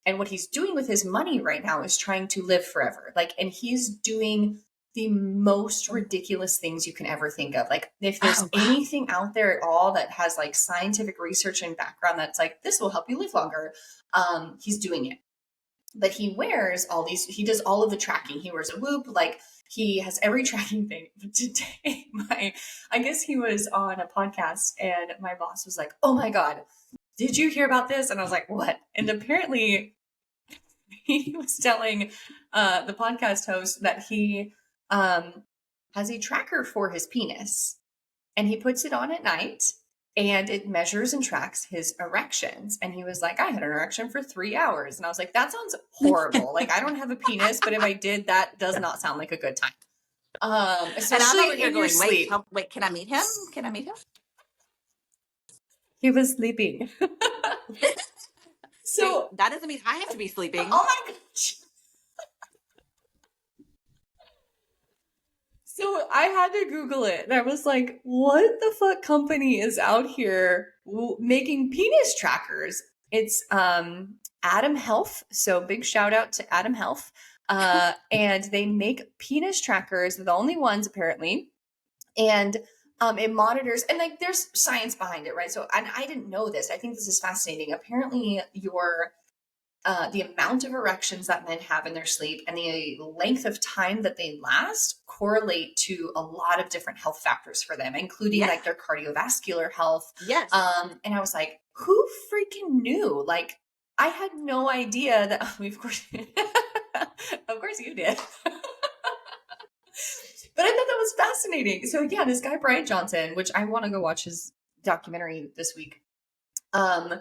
And what he's doing with his money right now is trying to live forever. Like, and he's doing the most ridiculous things you can ever think of. Like, if there's Oh, wow. anything out there at all that has like scientific research and background that's like, this will help you live longer, he's doing it. But he does all of the tracking. He wears a whoop, like he has every tracking thing. But today, I guess he was on a podcast and my boss was like, "Oh my God, did you hear about this?" And I was like, "What?" And apparently he was telling the podcast host that he um, has a tracker for his penis and he puts it on at night and it measures and tracks his erections. And he was like, I had an erection for 3 hours. And I was like, that sounds horrible. Like, I don't have a penis, but if I did, that does not sound like a good time. And I'm over Especially here in your going, wait, sleep. wait, can I meet him? Can I meet him? He was sleeping. Wait, So, that doesn't mean I have to be oh sleeping. my gosh. So I had to Google it, and I was like, "What the fuck company is out here making penis trackers?" It's Adam Health. So big shout out to Adam Health. And they make penis trackers. They're the only ones apparently, and it monitors and like there's science behind it, right? So and I didn't know this. I think this is fascinating. Apparently, the amount of erections that men have in their sleep and the length of time that they last correlate to a lot of different health factors for them, including Yeah. like their cardiovascular health. Yes. And I was like, who freaking knew? Like, I had no idea that. Of course, of course you did. But I thought that was fascinating. So yeah, this guy Brian Johnson, which I want to go watch his documentary this week. Um,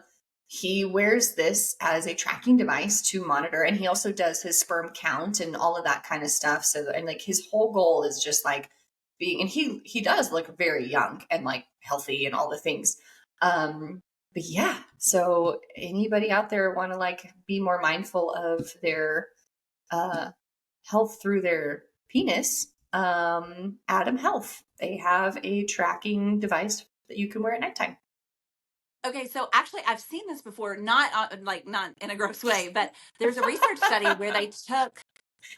he wears this as a tracking device to monitor, and he also does his sperm count and all of that kind of stuff. So, and like his whole goal is just like being, and he does look very young and like healthy and all the things. But yeah, so anybody out there want to like be more mindful of their uh, health through their penis? Adam Health, they have a tracking device that you can wear at nighttime. Okay, so actually, I've seen this before, not not in a gross way, but there's a research study where they took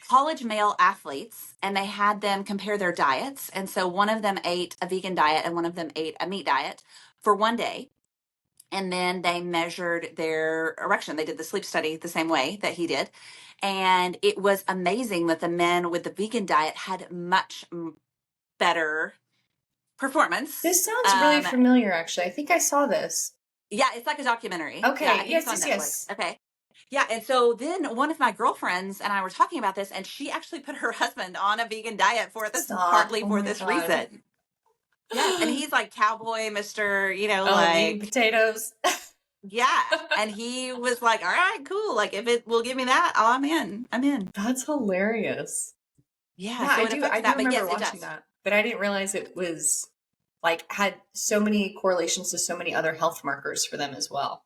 college male athletes, and they had them compare their diets. And so one of them ate a vegan diet and one of them ate a meat diet for one day. And then they measured their erection. They did the sleep study the same way that he did. And it was amazing that the men with the vegan diet had much better performance. This sounds really familiar, actually. I think I saw this. Yeah, it's like a documentary. Okay, Yeah, I think yes, it's on yes, Netflix. yes. Okay. Yeah, and so then one of my girlfriends and I were talking about this, and she actually put her husband on a vegan diet for this, Stop. partly Oh for my this God. reason. Yes, and he's like cowboy, Mister, eating potatoes. Yeah, and he was like, "All right, cool. Like, if it will give me that, I'm in. I'm in." That's hilarious. Yeah, Yeah, so I it do. affects I do that, but remember yes, it watching does. that, but I didn't realize it was like had so many correlations to so many other health markers for them as well.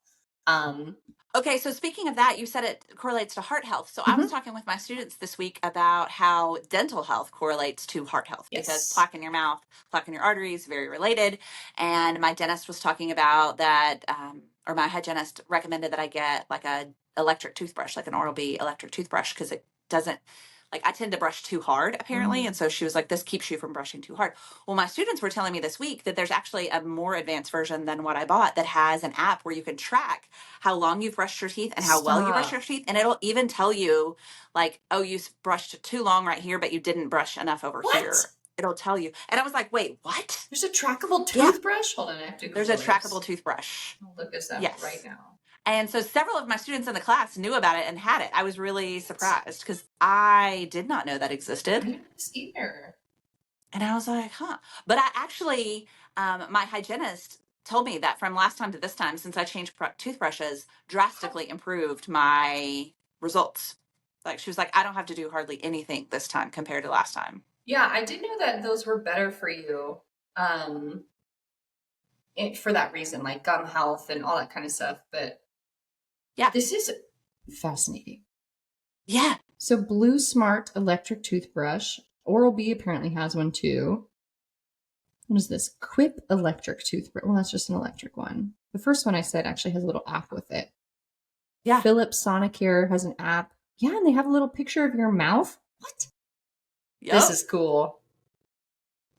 Okay, so speaking of that, you said it correlates to heart health. So I was Mhm. talking with my students this week about how dental health correlates to heart health because Yes. plaque in your mouth, plaque in your arteries, very related. And my dentist was talking about that, or my hygienist recommended that I get like a electric toothbrush, like an Oral-B electric toothbrush, because it doesn't, like, I tend to brush too hard apparently. And so she was like, this keeps you from brushing too hard. Well, my students were telling me this week that there's actually a more advanced version than what I bought that has an app where you can track how long you've brushed your teeth and how well you brush your teeth. And it'll even tell you, like, oh, you brushed too long right here, but you didn't brush enough over here. It'll tell you. And I was like, wait, what? There's a trackable toothbrush? Hold on, I have to Google There's a this. trackable toothbrush. I'll look this up Yes. right now. And so several of my students in the class knew about it and had it. I was really surprised because I did not know that existed. I didn't either. And I was like, huh. But I actually, my hygienist told me that from last time to this time, since I changed toothbrushes, drastically improved my results. Like, she was like, I don't have to do hardly anything this time compared to last time. Yeah, I did know that those were better for you for that reason, like gum health and all that kind of stuff. But yeah, this is fascinating. Yeah. So Blue Smart electric toothbrush. Oral-B apparently has one too. What is this? Quip electric toothbrush. Well, that's just an electric one. The first one I said actually has a little app with it. Yeah. Philips Sonicare has an app. Yeah, and they have a little picture of your mouth. What? Yep. This is cool.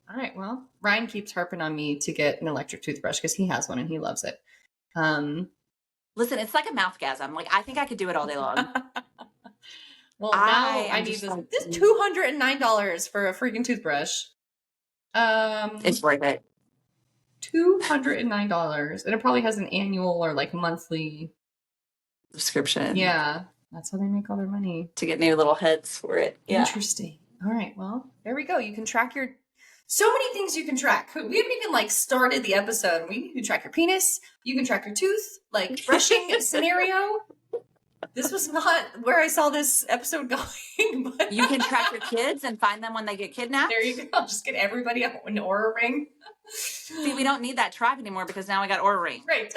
All right, well, Ryan keeps harping on me to get an electric toothbrush because he has one and he loves it. Listen, it's like a mouthgasm. Like, I think I could do it all day long. Well, now I need this. Like, this $209 for a freaking toothbrush. It's worth it. $209, and it probably has an annual or like monthly subscription. Yeah, that's how they make all their money. To get new little heads for it. Yeah. Interesting. All right, well, there we go. You can track your. So many things you can track. We haven't even like started the episode. You can track your penis. You can track your tooth. Like brushing scenario. This was not where I saw this episode going. But you can track your kids and find them when they get kidnapped. There you go. Just get everybody an Oura ring. See, we don't need that tribe anymore because now we got Oura ring. Right.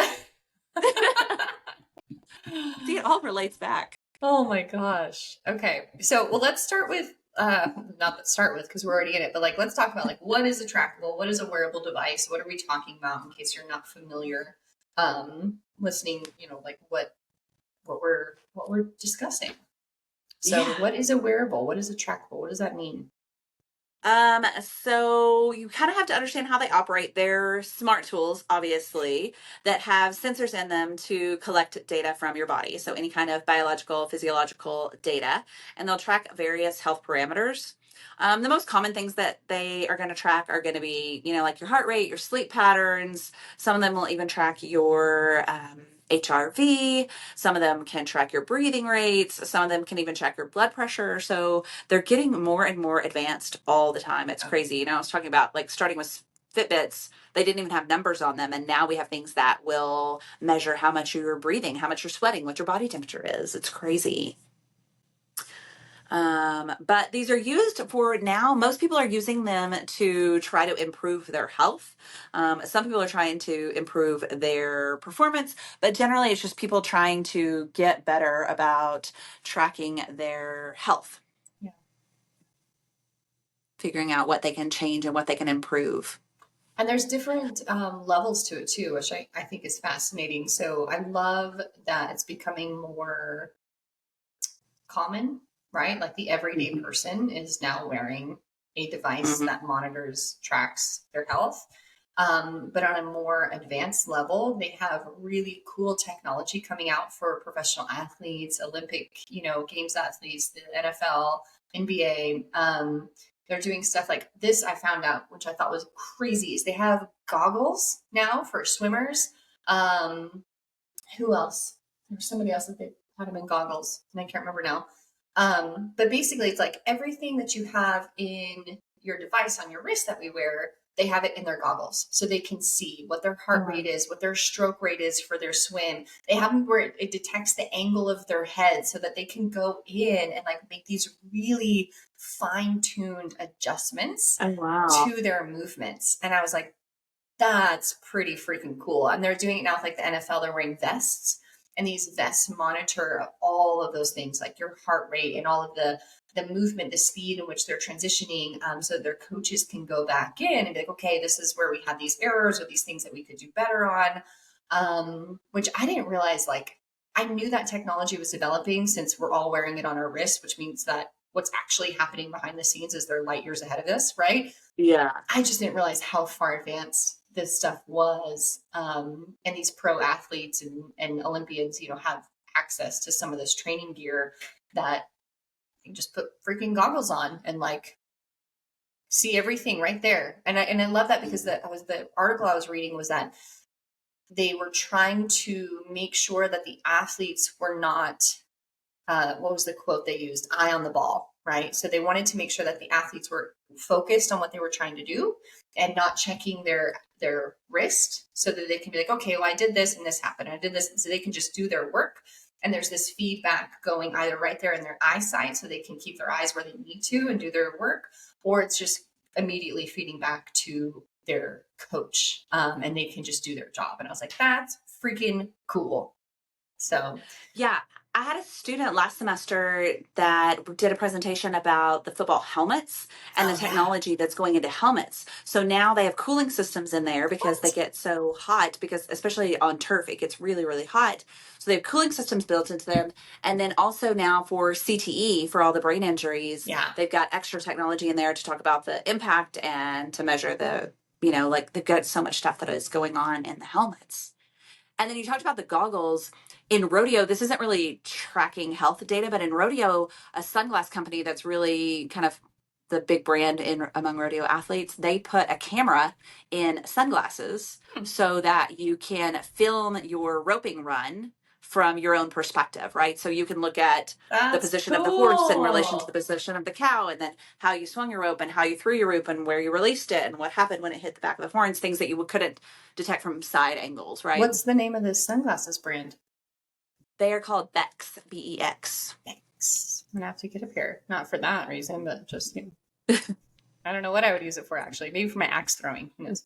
See, it all relates back. Oh my gosh. Okay. So, well, let's start with because we're already in it, but like let's talk about like what is a trackable, what is a wearable device, what are we talking about in case you're not familiar listening, like what we're discussing. So What is a wearable? What is a trackable? What does that mean? So you kind of have to understand how they operate. They're smart tools, obviously, that have sensors in them to collect data from your body. So any kind of biological, physiological data, and they'll track various health parameters. The most common things that they are going to track are going to be, like your heart rate, your sleep patterns. Some of them will even track your, HRV. Some of them can track your breathing rates. Some of them can even track your blood pressure. So they're getting more and more advanced all the time. It's crazy. I was talking about like starting with Fitbits, they didn't even have numbers on them. And now we have things that will measure how much you're breathing, how much you're sweating, what your body temperature is. It's crazy. But these are used for now. Most people are using them to try to improve their health. Some people are trying to improve their performance, but generally it's just people trying to get better about tracking their health. Yeah. Figuring out what they can change and what they can improve. And there's different levels to it too, which I think is fascinating. So I love that it's becoming more common. right? Like the everyday person is now wearing a device Mm-hmm. that monitors, tracks their health. But on a more advanced level, they have really cool technology coming out for professional athletes, Olympic, games athletes, the NFL, NBA. They're doing stuff like this. I found out, which I thought was crazy, is they have goggles now for swimmers. Who else? There was somebody else that they had them in goggles, and I can't remember now. But basically, it's like everything that you have in your device on your wrist that we wear, they have it in their goggles, so they can see what their heart rate is, what their stroke rate is for their swim. They have them where it detects the angle of their head, so that they can go in and like make these really fine-tuned adjustments Oh, wow. to their movements. And I was like, that's pretty freaking cool. And they're doing it now with like the NFL. They're wearing vests, and these vests monitor all of those things, like your heart rate and all of the movement, the speed in which they're transitioning, so their coaches can go back in and be like, okay, this is where we had these errors or these things that we could do better on. Which I didn't realize, like, I knew that technology was developing since we're all wearing it on our wrist, which means that what's actually happening behind the scenes is they're light years ahead of us, right? Yeah. I just didn't realize how far advanced this stuff was. And these pro athletes and Olympians, have access to some of this training gear that you can just put freaking goggles on and like see everything right there. And I love that, because the article I was reading was that they were trying to make sure that the athletes were not, what was the quote they used? Eye on the ball, right? So they wanted to make sure that the athletes were focused on what they were trying to do and not checking their wrist, so that they can be like, okay, well, I did this and this happened. I did this. And so they can just do their work. And there's this feedback going either right there in their eyesight, so they can keep their eyes where they need to and do their work, or it's just immediately feeding back to their coach, and they can just do their job. And I was like, that's freaking cool. So Yeah, I had a student last semester that did a presentation about the football helmets and the oh yeah, technology that's going into helmets. So now they have cooling systems in there because they what? get so hot, because especially on turf, it gets really, really hot. So they have cooling systems built into them. And then also now for CTE, for all the brain injuries, Yeah. they've got extra technology in there to talk about the impact and to measure the, like they've got so much stuff that is going on in the helmets. And then you talked about the goggles. In rodeo, this isn't really tracking health data, but in rodeo, a sunglass company that's really kind of the big brand in among rodeo athletes, they put a camera in sunglasses so that you can film your roping run from your own perspective, right? So you can look at the That's position of the horse in relation to the cool. position of the cow, and then how you swung your rope and how you threw your rope and where you released it and what happened when it hit the back of the horns, things that you couldn't detect from side angles, right? What's the name of this sunglasses brand? They are called Bex, Bex. Thanks. I'm gonna have to get a pair. Not for that reason, but just I don't know what I would use it for actually. Maybe for my axe throwing. Who knows?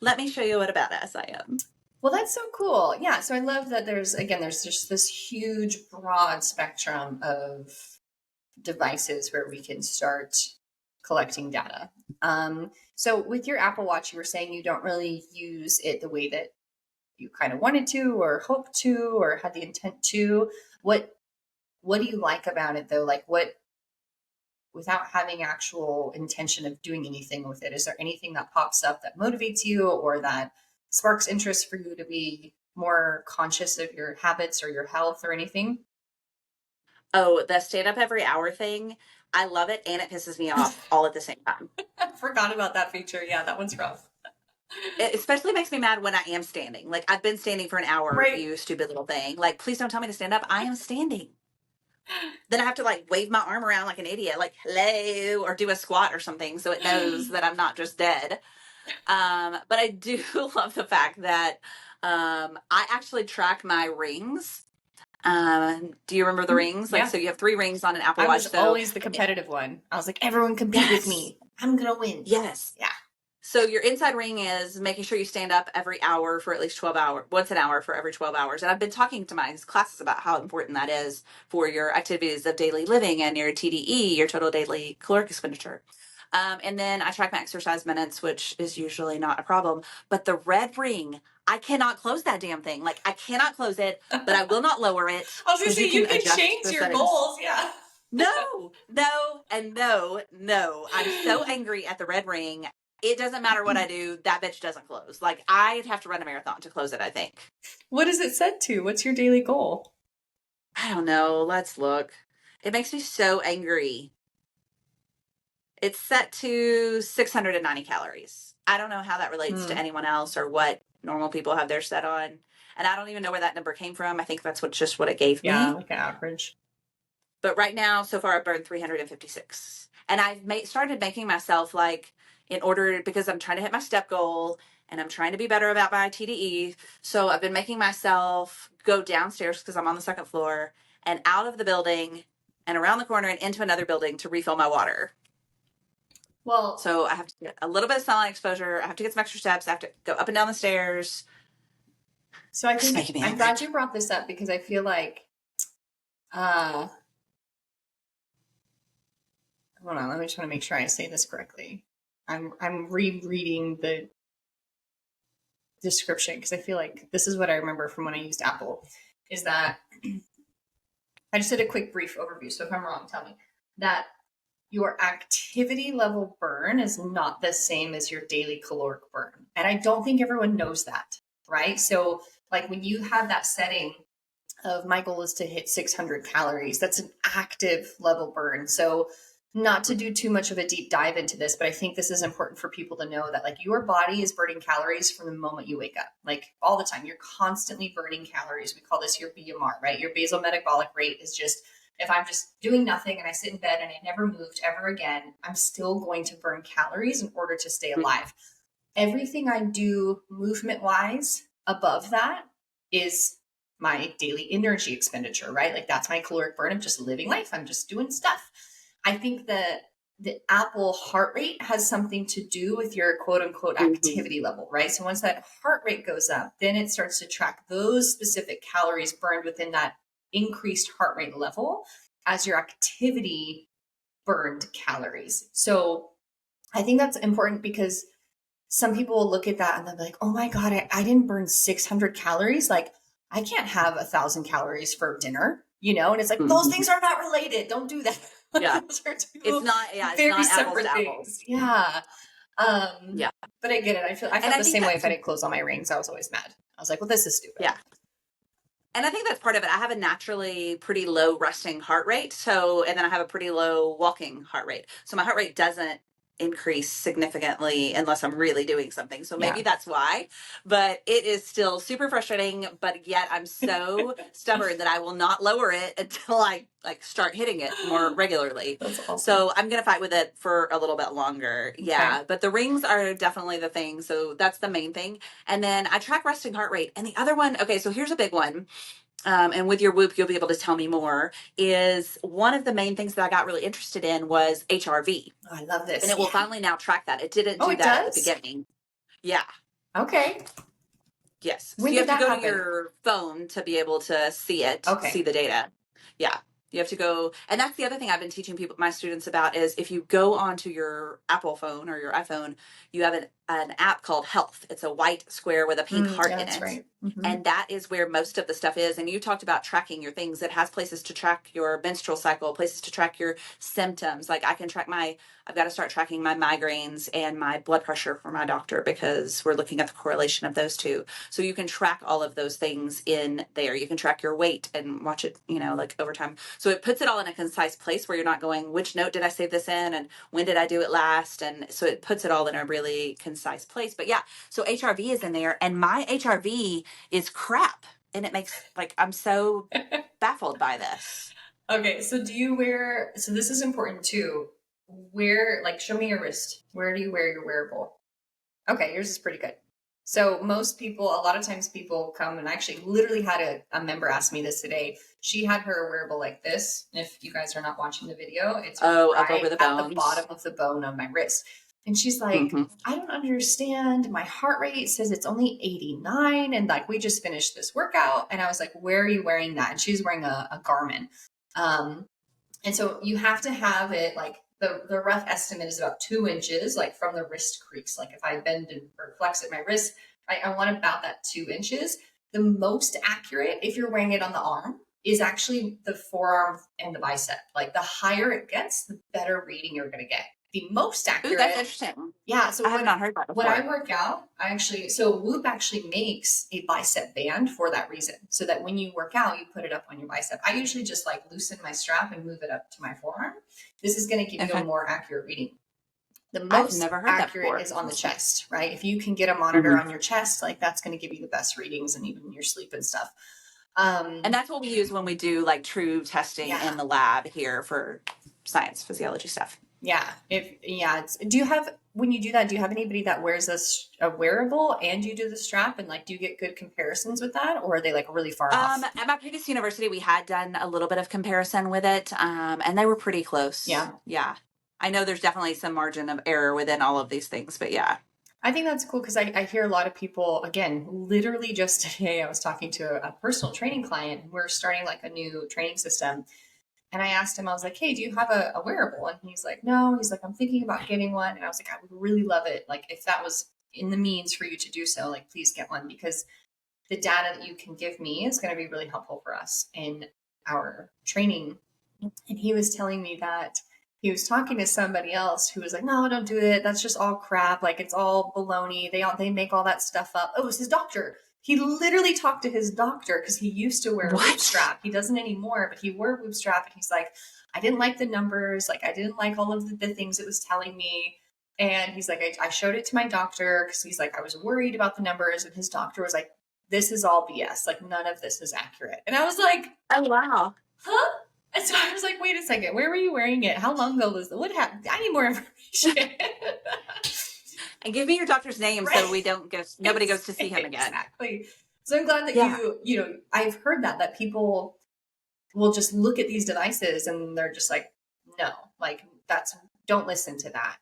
Let me show you what a badass I am. Well, that's so cool. Yeah. So I love that there's just this huge broad spectrum of devices where we can start collecting data. So with your Apple Watch, you were saying you don't really use it the way that you kind of wanted to or hoped to or had the intent to. What do you like about it though? Like what, without having actual intention of doing anything with it, is there anything that pops up that motivates you or that sparks interest for you to be more conscious of your habits or your health or anything? Oh, the stand up every hour thing. I love it and it pisses me off all at the same time. I forgot about that feature. Yeah, that one's rough. It especially makes me mad when I am standing. Like, I've been standing for an hour, Right. you stupid little thing. Like, please don't tell me to stand up. I am standing. Then I have to like wave my arm around like an idiot, like hello, or do a squat or something so it knows that I'm not just dead. But I do love the fact that I actually track my rings. Do you remember the rings? Like, Yeah. so you have 3 rings on an Apple I Watch. was So, always the competitive one. I was like, everyone compete with yes, me. I'm going to win. yes. Yeah. So your inside ring is making sure you stand up every hour for at least 12 hours, once an hour for every 12 hours. And I've been talking to my classes about how important that is for your activities of daily living and your TDE, your total daily caloric expenditure. And then I track my exercise minutes, which is usually not a problem. But the red ring, I cannot close that damn thing. Like, I cannot close it, but I will not lower it I was gonna because say, you you can can adjust change the your settings. goals. Yeah. No, no, and no, no. I'm so angry at the red ring. It doesn't matter what I do. That bitch doesn't close. Like, I'd have to run a marathon to close it, I think. What is it set to? What's your daily goal? I don't know. Let's look. It makes me so angry. It's set to 690 calories. I don't know how that relates to anyone else or what normal people have theirs set on. And I don't even know where that number came from. I think that's just what it gave me. Yeah, like an average. But right now, so far, I've burned 356. And I've started making myself like, in order, because I'm trying to hit my step goal and I'm trying to be better about my TDE. So I've been making myself go downstairs because I'm on the second floor and out of the building and around the corner and into another building to refill my water. Well, so I have to get a little bit of sunlight exposure. I have to get some extra steps. I have to go up and down the stairs. So I think I'm glad you brought this up because I feel like, hold on, let me just want to make sure I say this correctly. I'm rereading the description because I feel like this is what I remember from when I used Apple, is that I just did a quick brief overview. So if I'm wrong, tell me that your activity level burn is not the same as your daily caloric burn. And I don't think everyone knows that, right? So like when you have that setting of my goal is to hit 600 calories, that's an active level burn. So not to do too much of a deep dive into this, but I think this is important for people to know that like your body is burning calories from the moment you wake up, like all the time. You're constantly burning calories. We call this your BMR, right? Your basal metabolic rate is just, if I'm just doing nothing and I sit in bed and I never moved ever again, I'm still going to burn calories in order to stay alive. Everything I do movement wise above that is my daily energy expenditure, right? Like that's my caloric burn of just living life. I'm just doing stuff. I think that the Apple heart rate has something to do with your quote unquote activity level, right? So once that heart rate goes up, then it starts to track those specific calories burned within that increased heart rate level as your activity burned calories. So I think that's important because some people will look at that and they'll be like, oh my God, I didn't burn 600 calories. Like I can't have 1,000 calories for dinner, you know? And it's like, those things are not related. Don't do that. Yeah. Those are two It's not, yeah, it's very not separate apples to things. apples. Yeah. Yeah. But I get it. I felt the same way if I didn't close all my rings. I was always mad. I was like, well, this is stupid. Yeah. And I think that's part of it. I have a naturally pretty low resting heart rate. So, and then I have a pretty low walking heart rate. So my heart rate doesn't increase significantly unless I'm really doing something. So maybe that's why, but it is still super frustrating, but yet I'm so stubborn that I will not lower it until I like start hitting it more regularly. That's awesome. So I'm going to fight with it for a little bit longer. Yeah. But the rings are definitely the thing. So that's the main thing. And then I track resting heart rate. And the other one, okay, so here's a big one. And with your Whoop, you'll be able to tell me more, is one of the main things that I got really interested in was HRV. Oh, I love this. And it will finally now track that. It didn't do that at the beginning. Yeah. Okay. Yes. When so you did have to that go happen? to your phone to be able to see it, see the data. Yeah. You have to go. And that's the other thing I've been teaching people, my students about is if you go onto your Apple phone or your iPhone, you have an app called Health. It's a white square with a pink heart in it. Right. And that is where most of the stuff is. And you talked about tracking your things. It has places to track your menstrual cycle, places to track your symptoms. Like I can track I've got to start tracking my migraines and my blood pressure for my doctor because we're looking at the correlation of those two. So you can track all of those things in there. You can track your weight and watch it, like over time. So it puts it all in a concise place where you're not going, which note did I save this in? And when did I do it last? And so it puts it all in a really concise place. But yeah, so HRV is in there and my HRV is crap. And it makes I'm so baffled by this. Okay. So so this is important too. Show me your wrist. Where do you wear your wearable? Okay. Yours is pretty good. So a lot of times people come and I actually literally had a member ask me this today. She had her wearable like this. If you guys are not watching the video, it's up over the bones. At the bottom of the bone of my wrist. And she's like, I don't understand. My heart rate says it's only 89. And we just finished this workout. And I was like, where are you wearing that? And she's wearing a Garmin. And so you have to have it the rough estimate is about 2 inches, from the wrist crease. If I bend or flex at my wrist, I want about that 2 inches. The most accurate, if you're wearing it on the arm, is actually the forearm and the bicep. Like the higher it gets, the better reading you're going to get. The most Ooh, that's accurate. interesting. Yeah. So I have not heard that when I before. work out, so Whoop actually makes a bicep band for that reason. So that when you work out, you put it up on your bicep. I usually just like loosen my strap and move it up to my forearm. This is going to give you a Okay. more accurate reading. The I've most never heard that accurate before. is on the chest, right? If you can get a monitor on your chest, like that's going to give you the best readings and even your sleep and stuff. And that's what we use when we do like true testing Yeah. in the lab here for science, physiology stuff. Yeah. Do you have, when you do that, do you have anybody that wears a wearable and you do the strap, and like, do you get good comparisons with that, or are they like really far off? At my previous university, we had done a little bit of comparison with it, and they were pretty close. Yeah. Yeah. I know there's definitely some margin of error within all of these things, but yeah. I think that's cool because I hear a lot of people, again, literally just today, I was talking to a personal training client. We're starting like a new training system. And I asked him, I was like, hey, do you have a wearable? And he's like, no. He's like, I'm thinking about getting one. And I was like, I would really love it. Like, if that was in the means for you to do so, like, please get one, because the data that you can give me is going to be really helpful for us in our training. And he was telling me that he was talking to somebody else who was like, no, don't do it. That's just all crap. Like, it's all baloney. They make all that stuff up. Oh, it was his doctor. He literally talked to his doctor because he used to wear a Whoop strap. He doesn't anymore, but he wore a Whoop strap. And he's like, I didn't like the numbers. Like, I didn't like all of the things it was telling me. And he's like, I showed it to my doctor because he's like, I was worried about the numbers. And his doctor was like, this is all BS. Like, none of this is accurate. And I was like, oh, wow. Huh? And so I was like, wait a second, where were you wearing it? How long ago was it? What happened? I need more information. And give me your doctor's name so we don't go, nobody goes to see him again. Exactly. So I'm glad that I've heard that people will just look at these devices and they're just like, no, like don't listen to that.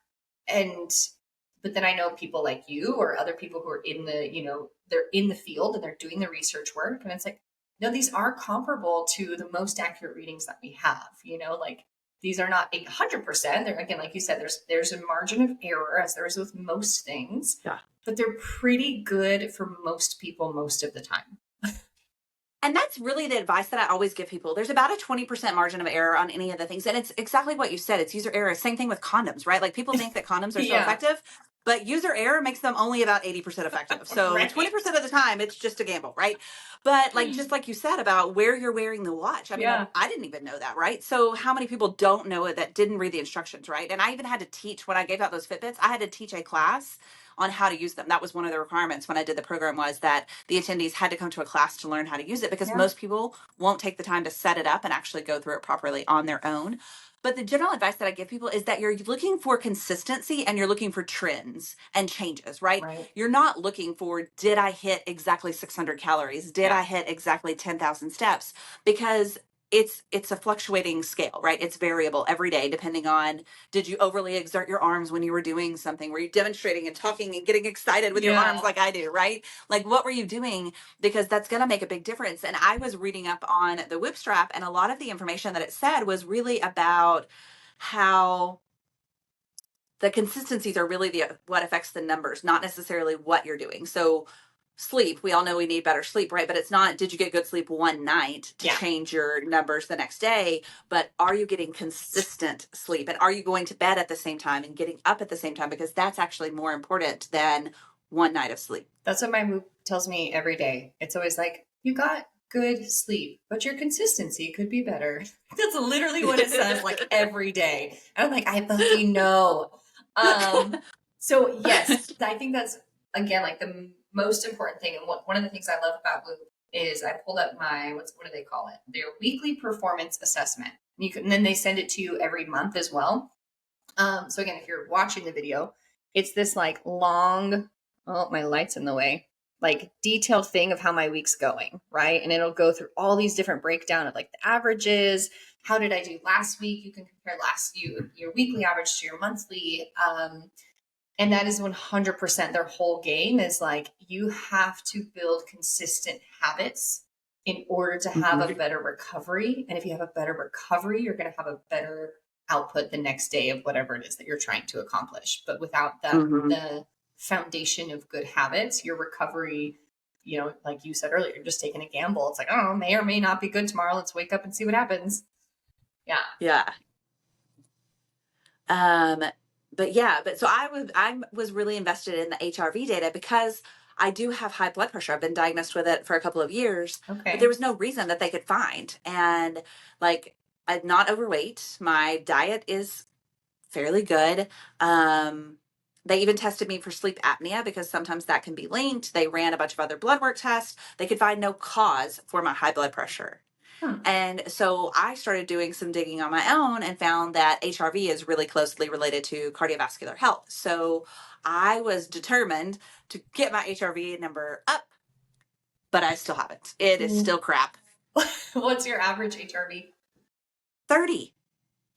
But then I know people like you or other people who are in they're in the field and they're doing the research work. And it's like, no, these are comparable to the most accurate readings that we have, like these are not 100%. They're, again, like you said, there's a margin of error as there is with most things, but they're pretty good for most people most of the time. And that's really the advice that I always give people. There's about a 20% margin of error on any of the things. And it's exactly what you said. It's user error. Same thing with condoms, right? Like people think that condoms are so effective, but user error makes them only about 80% effective. So 20% of the time, it's just a gamble, right? But like, just like you said about where you're wearing the watch. I mean, I didn't even know that, right? So how many people don't know it that didn't read the instructions, right? And I even had to teach, when I gave out those Fitbits, I had to teach a class on how to use them. That was one of the requirements when I did the program, was that the attendees had to come to a class to learn how to use it, because most people won't take the time to set it up and actually go through it properly on their own. But the general advice that I give people is that you're looking for consistency and you're looking for trends and changes, right? You're not looking for, did I hit exactly 600 calories? Did I hit exactly 10,000 steps? Because it's a fluctuating scale, right? It's variable every day, depending on, did you overly exert your arms when you were doing something? Were you demonstrating and talking and getting excited with your arms like I do, right? Like, what were you doing? Because that's going to make a big difference. And I was reading up on the whip strap, and a lot of the information that it said was really about how the consistencies are really what affects the numbers, not necessarily what you're doing. So sleep, we all know we need better sleep, right? But it's not, did you get good sleep one night to change your numbers the next day, but are you getting consistent sleep? And are you going to bed at the same time and getting up at the same time? Because that's actually more important than one night of sleep. That's what my Whoop tells me every day. It's always like, you got good sleep, but your consistency could be better. That's literally what it says, like every day. And I'm like, I fucking know. So yes, I think that's, again, like the most important thing. And one of the things I love about Whoop is I pulled up my, what do they call it? Their weekly performance assessment. And then they send it to you every month as well. So again, if you're watching the video, it's this like long, oh, my light's in the way, like detailed thing of how my week's going, right? And it'll go through all these different breakdown of like the averages. How did I do last week? You can compare your weekly average to your monthly. And that is 100% their whole game, is like, you have to build consistent habits in order to have a better recovery. And if you have a better recovery, you're going to have a better output the next day of whatever it is that you're trying to accomplish. But without the foundation of good habits, your recovery, you know, like you said earlier, you're just taking a gamble. It's like, oh, may or may not be good tomorrow. Let's wake up and see what happens. Yeah. Yeah. But so I was really invested in the HRV data because I do have high blood pressure. I've been diagnosed with it for a couple of years, but there Okay. was no reason that they could find. And like, I'm not overweight. My diet is fairly good. They even tested me for sleep apnea because sometimes that can be linked. They ran a bunch of other blood work tests. They could find no cause for my high blood pressure. Hmm. And so I started doing some digging on my own and found that HRV is really closely related to cardiovascular health. So I was determined to get my HRV number up, but I still haven't. It is still crap. What's your average HRV? 30.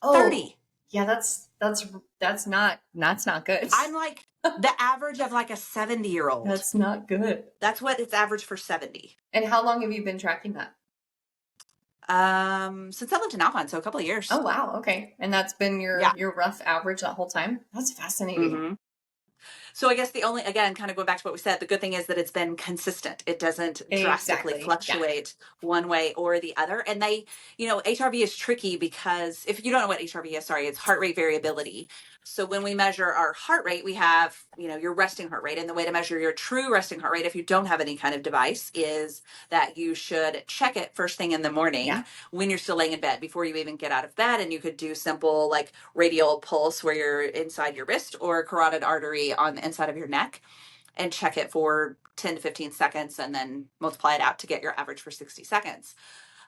Oh, 30. yeah, that's not good. I'm like the average of like a 70-year-old. That's not good. That's what it's average for 70. And how long have you been tracking that? Since I lived in Alpine, so a couple of years. Oh wow, okay. And that's been Yeah. your rough average that whole time? That's fascinating. Mm-hmm. So I guess again, kind of going back to what we said, the good thing is that it's been consistent. It doesn't drastically fluctuate one way or the other. And HRV is tricky because if you don't know what HRV is, sorry, it's heart rate variability. So when we measure our heart rate, we have, your resting heart rate. And the way to measure your true resting heart rate, if you don't have any kind of device, is that you should check it first thing in the morning when you're still laying in bed before you even get out of bed. And you could do simple like radial pulse where you're inside your wrist or carotid artery on the inside of your neck and check it for 10 to 15 seconds and then multiply it out to get your average for 60 seconds.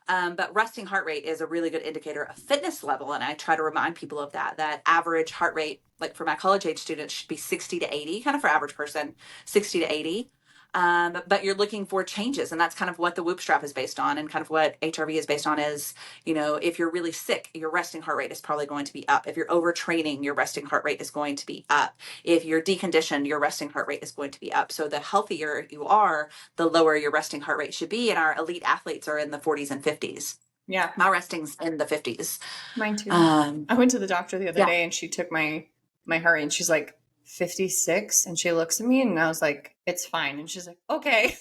But resting heart rate is a really good indicator of fitness level. And I try to remind people of that average heart rate, like for my college age students, should be 60 to 80, kind of for average person, 60 to 80. But you're looking for changes. And that's kind of what the Whoop strap is based on. And kind of what HRV is based on is, if you're really sick, your resting heart rate is probably going to be up. If you're overtraining, your resting heart rate is going to be up. If you're deconditioned, your resting heart rate is going to be up. So the healthier you are, the lower your resting heart rate should be. And our elite athletes are in the 40s and 50s. Yeah. My resting's in the 50s. Mine too. I went to the doctor the other day and she took my heart rate and she's like, 56, and she looks at me and I was like, it's fine. And she's like, okay.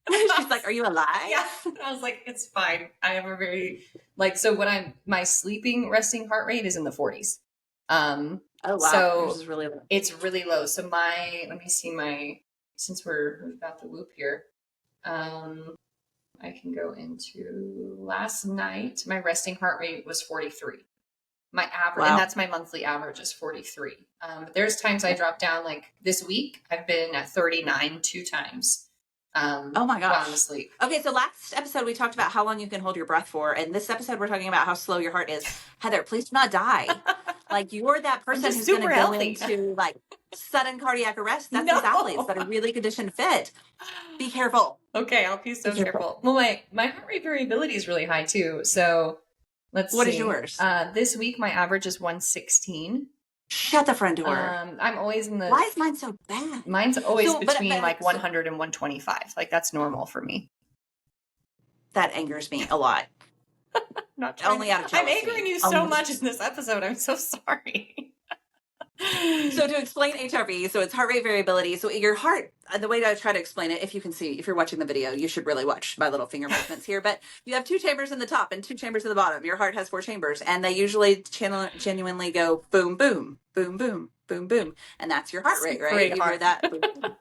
She's like, are you alive? Yeah. I was like, it's fine. I have a very so when my sleeping resting heart rate is in the 40s. Oh wow. So yours is really low. It's really low. So let me see since we're about the Whoop here. I can go into last night. My resting heart rate was 43. My average, and that's my monthly average, is 43. But there's times I drop down. Like this week, I've been at 39 2 times. Oh my gosh. While I'm asleep. Okay, so last episode we talked about how long you can hold your breath for, and this episode we're talking about how slow your heart is. Heather, please do not die. Like you're that person who's going to go into like sudden cardiac arrest. That's these athletes that are really conditioned fit. Be careful. Okay, I'll be so careful. Well, my heart rate variability is really high too. So let's see. What is yours? This week my average is 116. Shut the front door. I'm always in the. Why is mine so bad? Mine's always between 100 and 125. Like that's normal for me. That angers me a lot. Not only out of jealousy. I'm angering you so much in this episode. I'm so sorry. So to explain HRV, so it's heart rate variability. So your heart, the way to try to explain it, if you can see, if you're watching the video, you should really watch my little finger movements here. But you have 2 chambers in the top and 2 chambers in the bottom. Your heart has 4 chambers, and they usually genuinely go boom, boom, boom, boom, boom, boom, and that's your heart rate, right? You hear that? Boom, boom.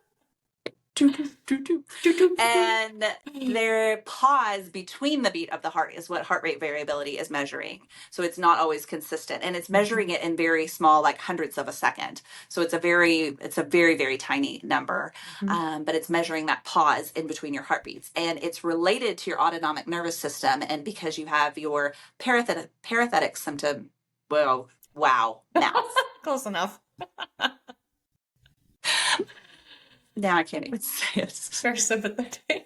And their pause between the beat of the heart is what heart rate variability is measuring. So it's not always consistent, and it's measuring it in very small, like hundredths of a second. So it's a very, very tiny number, but it's measuring that pause in between your heartbeats, and it's related to your autonomic nervous system. And because you have your parathetic symptom, well, wow, mouth. Close enough. Now I can't even say it. Parasympathetic.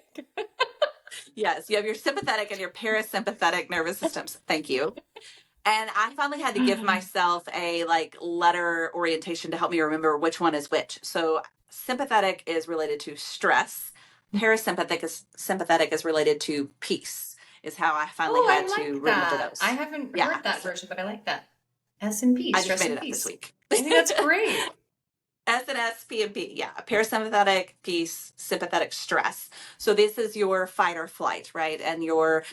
Yes, you have your sympathetic and your parasympathetic nervous systems. Thank you. And I finally had to give myself a letter orientation to help me remember which one is which. So sympathetic is related to stress. Parasympathetic is related to peace. Is how I finally had to remember those. I haven't heard that version, but I like that. S and P. I just made it up this week. I think that's great. S an S, P, and P. Yeah, a parasympathetic piece, sympathetic stress. So this is your fight or flight, right? And your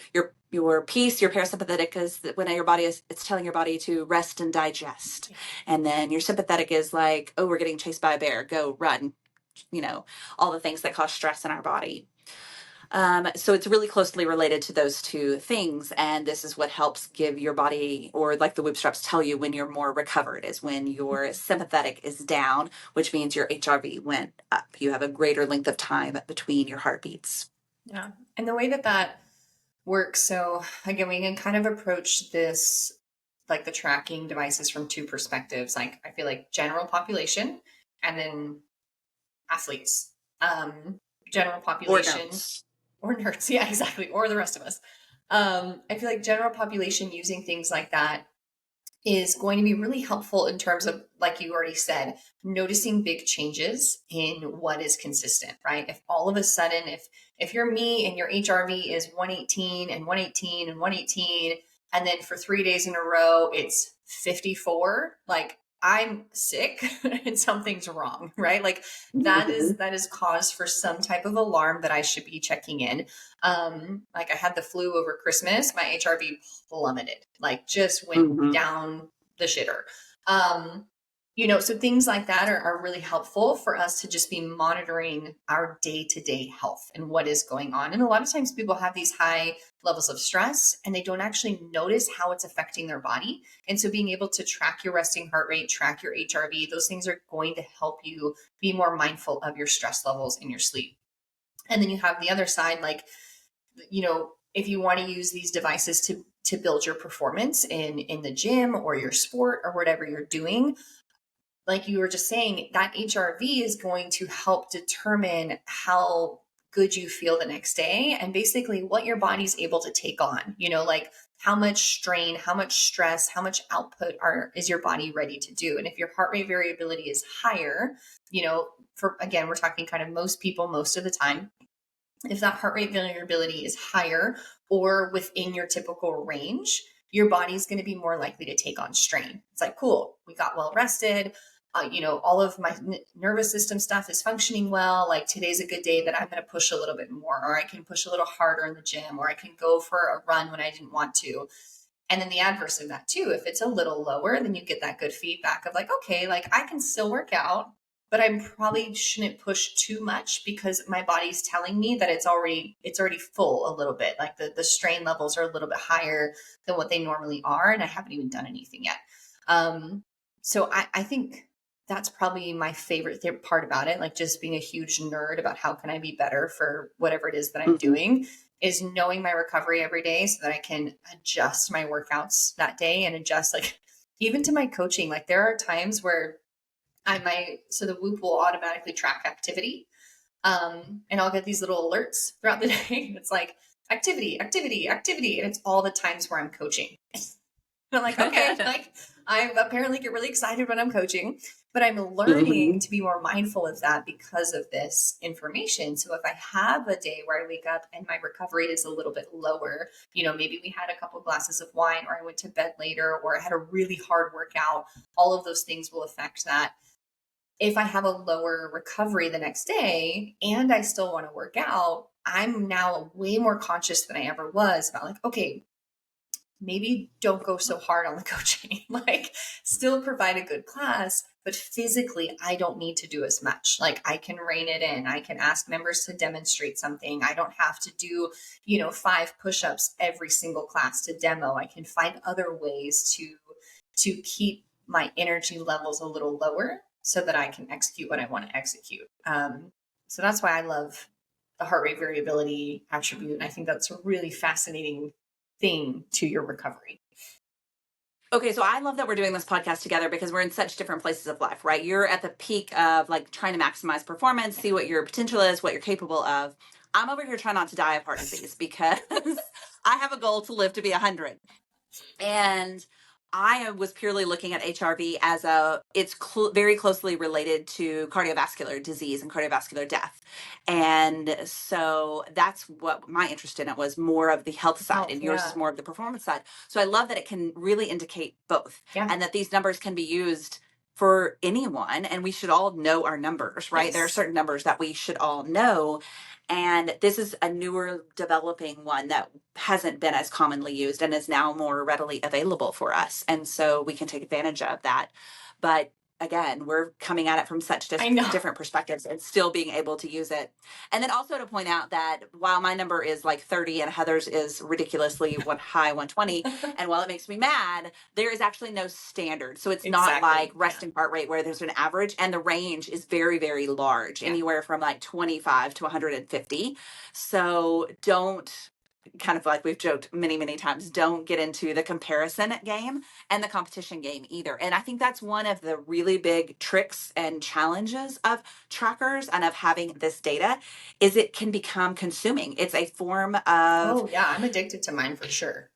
piece, your parasympathetic is when your body is, it's telling your body to rest and digest. And then your sympathetic is like, oh, we're getting chased by a bear, go run, all the things that cause stress in our body. So it's really closely related to those two things. And this is what helps give your body, or like the Whoop straps tell you when you're more recovered, is when your sympathetic is down, which means your HRV went up. You have a greater length of time between your heartbeats. Yeah. And the way that works, so again, we can kind of approach this, like the tracking devices, from two perspectives. Like I feel like general population and then athletes. General population or nerds. Yeah, exactly. Or the rest of us. I feel like general population using things like that is going to be really helpful in terms of, like you already said, noticing big changes in what is consistent, right? If all of a sudden, if you're me and your HRV is 118 and 118 and 118, and then for 3 days in a row it's 54, like I'm sick and something's wrong, right? Like that is cause for some type of alarm that I should be checking in. Like I had the flu over Christmas, my HRV plummeted, like just went down the shitter. So things like that are really helpful for us to just be monitoring our day-to-day health and what is going on. And a lot of times people have these high levels of stress and they don't actually notice how it's affecting their body. And so being able to track your resting heart rate, track your HRV, those things are going to help you be more mindful of your stress levels in your sleep. And then you have the other side, like, if you want to use these devices to build your performance in the gym or your sport or whatever you're doing, like you were just saying, that HRV is going to help determine how good you feel the next day and basically what your body's able to take on, like how much strain, how much stress, how much output is your body ready to do. And if your heart rate variability is higher, again, we're talking kind of most people most of the time, if that heart rate variability is higher or within your typical range, your body's going to be more likely to take on strain. It's like, cool, we got well rested. All of my nervous system stuff is functioning well. Like today's a good day that I'm going to push a little bit more, or I can push a little harder in the gym, or I can go for a run when I didn't want to. And then the adverse of that too, if it's a little lower, then you get that good feedback of like, okay, like I can still work out, but I probably shouldn't push too much because my body's telling me that it's already full a little bit. Like the strain levels are a little bit higher than what they normally are. And I haven't even done anything yet. So I think that's probably my favorite part about it. Like just being a huge nerd about how can I be better for whatever it is that I'm doing, is knowing my recovery every day so that I can adjust my workouts that day and adjust, like even to my coaching. Like there are times where so the Whoop will automatically track activity. And I'll get these little alerts throughout the day. It's like activity, activity, activity. And it's all the times where I'm coaching. I'm like, okay, like I apparently get really excited when I'm coaching, but I'm learning to be more mindful of that because of this information. So if I have a day where I wake up and my recovery is a little bit lower, maybe we had a couple glasses of wine, or I went to bed later, or I had a really hard workout, all of those things will affect that. If I have a lower recovery the next day and I still want to work out, I'm now way more conscious than I ever was about like, okay, maybe don't go so hard on the coaching, like still provide a good class, but physically I don't need to do as much. Like I can rein it in. I can ask members to demonstrate something. I don't have to do, 5 push-ups every single class to demo. I can find other ways to keep my energy levels a little lower so that I can execute what I want to execute. So that's why I love the heart rate variability attribute. And I think that's a really fascinating thing to your recovery. Okay, so I love that we're doing this podcast together because we're in such different places of life, right? You're at the peak of like trying to maximize performance, see what your potential is, what you're capable of. I'm over here trying not to die of heart disease because I have a goal to live to be 100. And I was purely looking at HRV as it's very closely related to cardiovascular disease and cardiovascular death. And so that's what my interest in it was, more of the health side, and yours is more of the performance side. So I love that it can really indicate both, and that these numbers can be used for anyone, and we should all know our numbers, right? There are Yes. certain numbers that we should all know. And this is a newer developing one that hasn't been as commonly used and is now more readily available for us. And so we can take advantage of that. But again, we're coming at it from such I know. different perspectives and still being able to use it. And then also to point out that while my number is like 30 and Heather's is ridiculously high 120, and while it makes me mad, there is actually no standard. So it's not like resting heart rate where there's an average, and the range is very, very large, anywhere from like 25 to 150. So don't, kind of like we've joked many, many times, don't get into the comparison game and the competition game either. And I think that's one of the really big tricks and challenges of trackers and of having this data is it can become consuming. It's a form of, oh yeah, I'm addicted to mine for sure.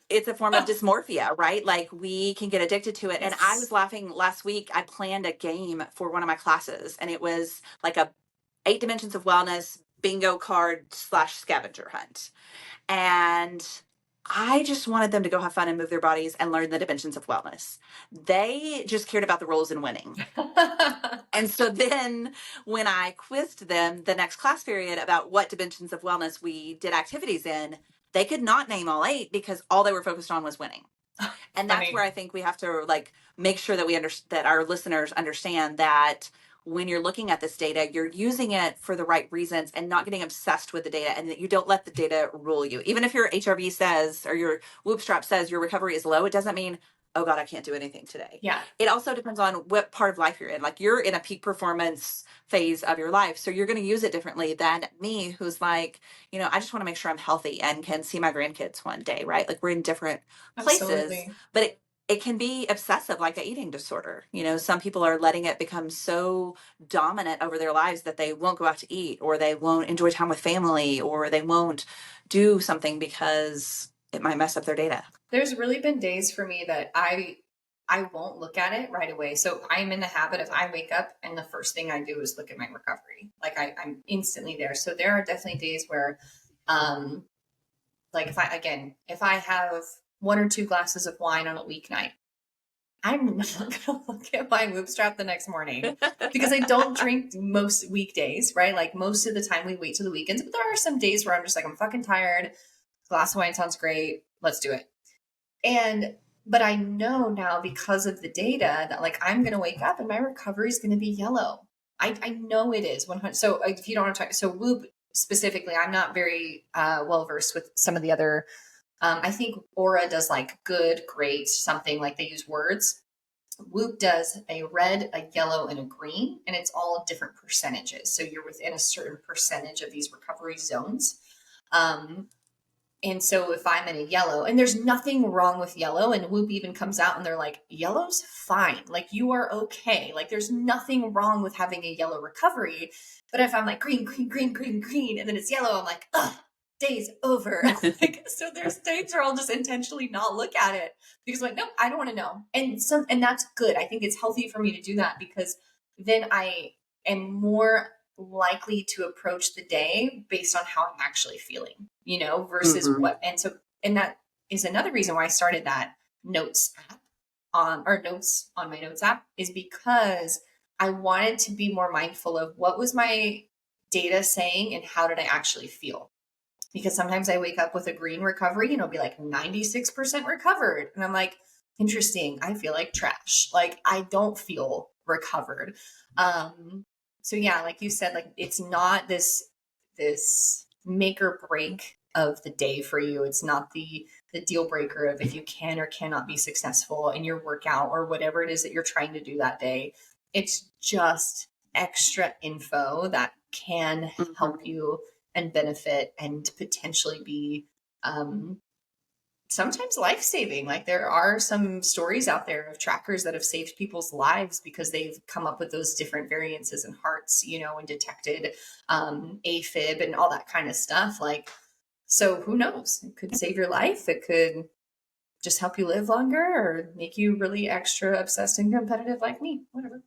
It's a form of dysmorphia, right? Like we can get addicted to it. Yes. And I was laughing last week. I planned a game for one of my classes, and it was like a 8 dimensions of wellness bingo card / scavenger hunt. And I just wanted them to go have fun and move their bodies and learn the dimensions of wellness. They just cared about the rules and winning. And so then when I quizzed them the next class period about what dimensions of wellness we did activities in, they could not name all 8 because all they were focused on was winning. And that's where I think we have to like make sure that that our listeners understand that when you're looking at this data, you're using it for the right reasons and not getting obsessed with the data, and that you don't let the data rule you. Even if your HRV says, or your Whoop strap says your recovery is low, it doesn't mean, oh God, I can't do anything today. Yeah. It also depends on what part of life you're in. Like you're in a peak performance phase of your life. So you're going to use it differently than me, who's like, I just want to make sure I'm healthy and can see my grandkids one day, right? Like we're in different places. Absolutely. But it can be obsessive, like an eating disorder. Some people are letting it become so dominant over their lives that they won't go out to eat, or they won't enjoy time with family, or they won't do something because it might mess up their data. There's really been days for me that I won't look at it right away. So I'm in the habit of I wake up and the first thing I do is look at my recovery. Like I'm instantly there. So there are definitely days where, like if I have 1 or 2 glasses of wine on a weeknight, I'm not going to look at my Whoop strap the next morning because I don't drink most weekdays, right? Like most of the time we wait till the weekends, but there are some days where I'm just like, I'm fucking tired. Glass of wine sounds great. Let's do it. But I know now because of the data that like I'm going to wake up and my recovery is going to be yellow. I know it is 100. So if you don't want to talk, so Whoop specifically, I'm not very well versed with some of the other. I think Aura does like good, great, something like they use words. Whoop does a red, a yellow, and a green, and it's all different percentages. So you're within a certain percentage of these recovery zones. And so if I'm in a yellow, and there's nothing wrong with yellow, and Whoop even comes out and they're like, yellow's fine. Like you are okay. Like there's nothing wrong with having a yellow recovery. But if I'm like green, green, green, green, green, and then it's yellow, I'm like, ugh, day's over. So there's days where I'll just intentionally not look at it because I'm like, nope, I don't want to know. And that's good. I think it's healthy for me to do that because then I am more likely to approach the day based on how I'm actually feeling, versus what. And that is another reason why I started that notes app notes on my notes app is because I wanted to be more mindful of what was my data saying and how did I actually feel? Because sometimes I wake up with a green recovery, it'll be like 96% recovered. And I'm like, interesting. I feel like trash. Like I don't feel recovered. So yeah, like you said, like it's not this make or break of the day for you. It's not the deal breaker of if you can or cannot be successful in your workout or whatever it is that you're trying to do that day. It's just extra info that can help you and benefit and potentially be sometimes life-saving. Like there are some stories out there of trackers that have saved people's lives because they've come up with those different variances in hearts, and detected AFib and all that kind of stuff. Like, so who knows? It could save your life. It could just help you live longer or make you really extra obsessed and competitive like me, whatever.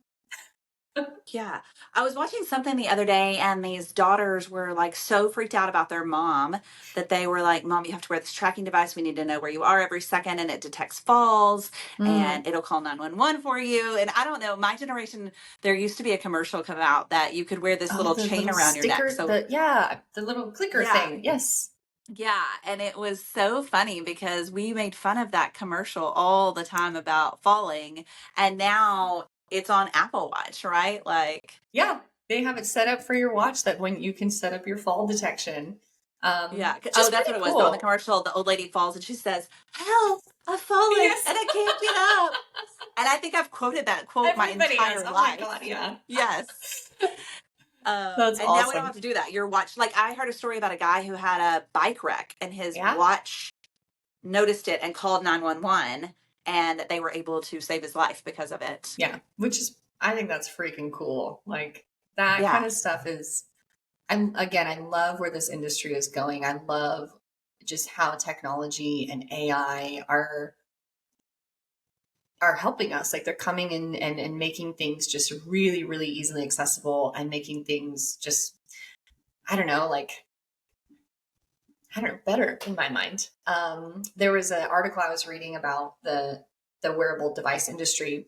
Yeah. I was watching something the other day, and these daughters were like so freaked out about their mom that they were like, Mom, you have to wear this tracking device. We need to know where you are every second, and it detects falls Mm. and it'll call 911 for you. And I don't know, my generation, there used to be a commercial come out that you could wear this Oh, little the chain little around your neck. sticker, So, the little clicker yeah. thing. Yes. Yeah, and it was so funny because we made fun of that commercial all the time about falling, and now it's on Apple Watch, right? Like, Yeah, they have it set up for your watch that when you can set up your fall detection. yeah. Which Oh, is that's pretty what it was. On the cool. commercial, the old lady falls and she says, "Help! I've fallen Yes. and I can't get up." And I think I've quoted that quote my Everybody has. entire Oh my life. God, yeah. Yes. That's And now we don't awesome. have to do that. Your watch, like I heard a story about a guy who had a bike wreck and his Yeah. watch noticed it and called 911, and they were able to save his life because of it. Yeah. Which is, I think that's freaking cool. Like that Yeah. kind of stuff is, I love where this industry is going. I love just how technology and AI are helping us. Like they're coming in and making things just really, really easily accessible and making things just, I don't know, like, I don't know, better in my mind. There was an article I was reading about the wearable device industry.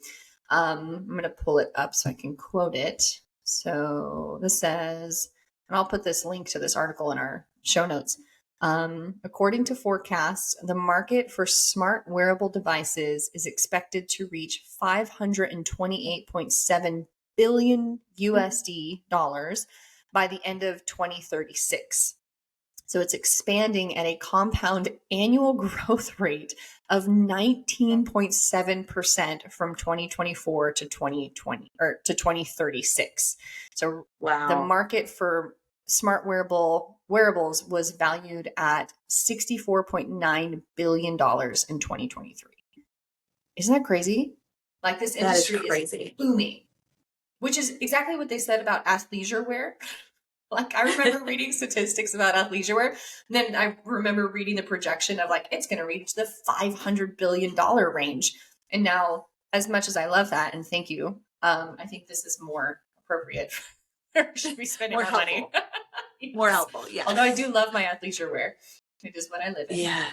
I'm going to pull it up so I can quote it. So this says, and I'll put this link to this article in our show notes. According to forecasts, the market for smart wearable devices is expected to reach 528.7 billion USD dollars by the end of 2036. So it's expanding at a compound annual growth rate of 19.7% from 2024 to 2020 or to 2036. So the Wow. market for smart wearables was valued at $64.9 billion in 2023. Isn't that crazy? Like this That is industry is crazy. booming, which is exactly what they said about athleisure wear. Like I remember reading statistics about athleisure wear. And then I remember reading the projection of like it's going to reach the $500 billion range. And now, as much as I love that and thank you, I think this is more appropriate. Where we should be spending More our money. helpful. More Yes. helpful. Yes. Although I do love my athleisure wear. It is what I live in. Yeah.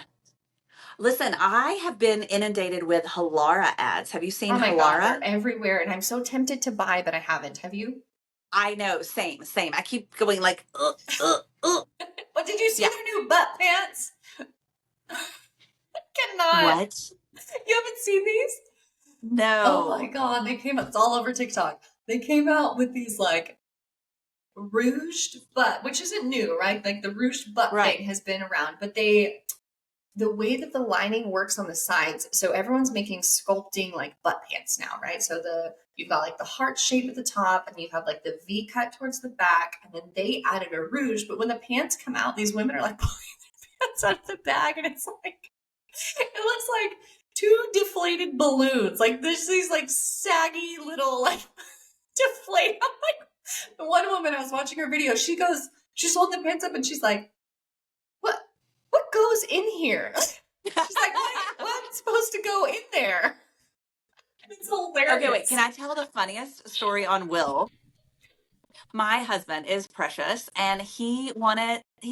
Listen, I have been inundated with Halara ads. Have you seen Oh my God, Halara? they're everywhere. And I'm so tempted to buy, but I haven't. Have you? I know. Same, same. I keep going like, ugh. What did you see Yeah. their new butt pants? Cannot. What? You haven't seen these? Oh my No. God, they came out, it's all over TikTok. They came out with these like rouged butt, which isn't new, right? Like the rouged butt Right. thing has been around, but the way that the lining works on the sides, so everyone's making sculpting like butt pants now, right? So you've got like the heart shape at the top and you have like the V cut towards the back, and then they added a rouge, but when the pants come out, these women are like pulling their pants out of the bag and it's like it looks like two deflated balloons. Like there's these like saggy little like deflate. I'm like, the one woman I was watching her video, she's holding the pants up and she's like, what goes in here? She's like, what's supposed to go in there? It's hilarious. Okay, wait. Can I tell the funniest story on Will? My husband is precious, and he's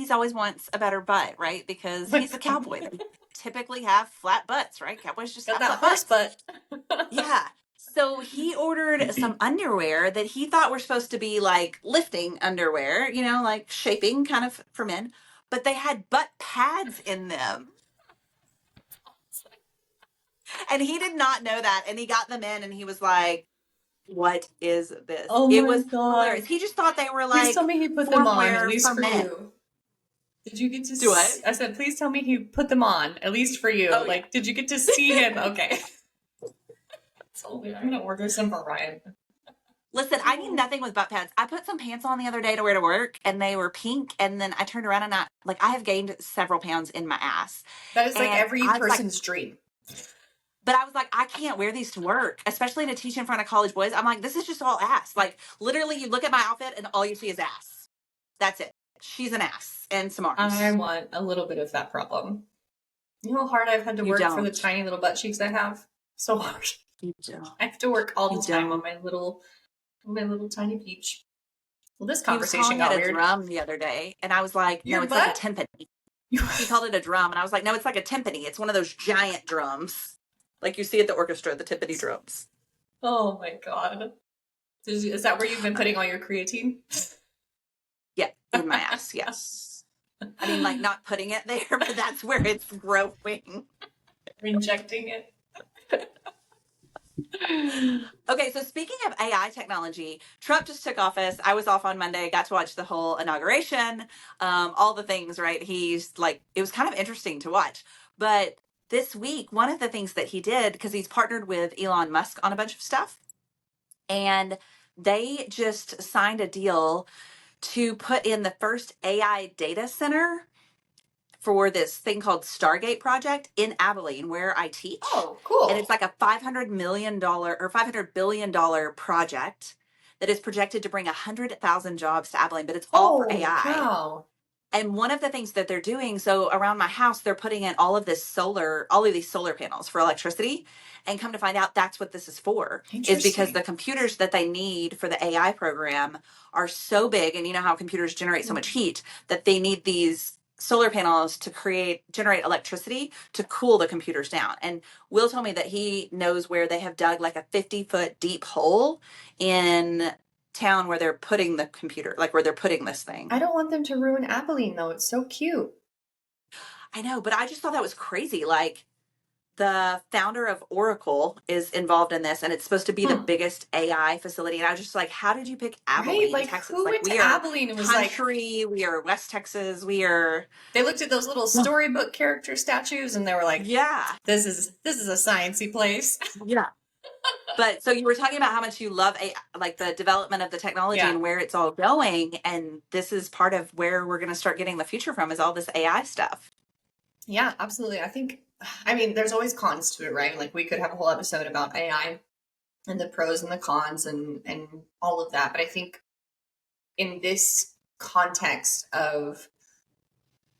always wants a better butt, right? Because he's a cowboy. They typically have flat butts, right? Cowboys just Got have that flat horse butts. butt. Yeah. So he ordered some underwear that he thought were supposed to be like lifting underwear, like shaping kind of for men, but they had butt pads in them. And he did not know that. And he got them in and he was like, "What is this?" Oh It my was God. hilarious. He just thought they were Please tell like me he put them form on, at wear least for for men. you. Did you get to Do what? I said, please tell me he put them on, at least for you. Oh, yeah. Like, did you get to see him? Okay. So I'm going to order some for Ryan. Listen, I need nothing with butt pads. I put some pants on the other day to wear to work and they were pink. And then I turned around and I have gained several pounds in my ass. That is like And every I was like, person's dream. but I was like, I can't wear these to work, especially to teach in front of college boys. I'm like, this is just all ass. Like, literally, you look at my outfit and all you see is ass. That's it. She's an ass and some arms. I want a little bit of that problem. You know how hard I've had to You work for the don't. tiny little butt cheeks I have? So hard. You don't. I have to work all You the time on don't. my little My little tiny peach. Well, this He was conversation calling it got a weird. drum the other day, and I was like, no, Your it's like a butt? timpani. He called it a drum, and I was like, no, it's like a timpani. It's one of those giant drums, like you see at the orchestra, the timpani drums. Oh my God. Is that where you've been putting all your creatine? Yeah, in my ass, yes. I mean, like not putting it there, but that's where it's growing. Injecting it? Okay, so speaking of AI technology, Trump just took office. I was off on Monday, got to watch the whole inauguration, all the things, right? He's like, it was kind of interesting to watch. But this week, one of the things that he did, because he's partnered with Elon Musk on a bunch of stuff, and they just signed a deal to put in the first AI data center for this thing called Stargate project in Abilene, where I teach. Oh, And cool. it's like a $500 million or $500 billion project that is projected to bring 100,000 jobs to Abilene, but it's all for Holy AI. cow. And one of the things that they're doing, so around my house, they're putting in all of these solar panels for electricity. And come to find out, that's what this is for, is because Interesting. the computers that they need for the AI program are so big. And you know how computers generate so much heat that they need these solar panels to generate electricity to cool the computers down. And Will told me that he knows where they have dug like a 50-foot deep hole in town where they're putting the computer, like where they're putting this thing. I don't want them to ruin Abilene, though. It's so cute. I know, but I just thought that was crazy. Like the founder of Oracle is involved in this, and it's supposed to be the Hmm. biggest AI facility. And I was just like, how did you pick Right? Abilene, Like, Texas? who Like went we to are Abilene and was like, country, we are West Texas, we are they looked at those little storybook character statues and they were like, yeah, this is a sciencey place. yeah. But so you were talking about how much you love like the development of the technology Yeah. and where it's all going, and this is part of where we're going to start getting the future from is all this AI stuff. Yeah, absolutely. I mean, there's always cons to it, right? Like we could have a whole episode about AI and the pros and the cons and all of that. But I think in this context of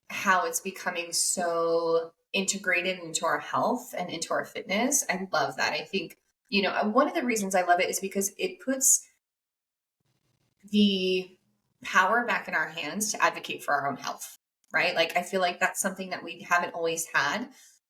how it's becoming so integrated into our health and into our fitness, I love that. I think, one of the reasons I love it is because it puts the power back in our hands to advocate for our own health, right? Like I feel like that's something that we haven't always had.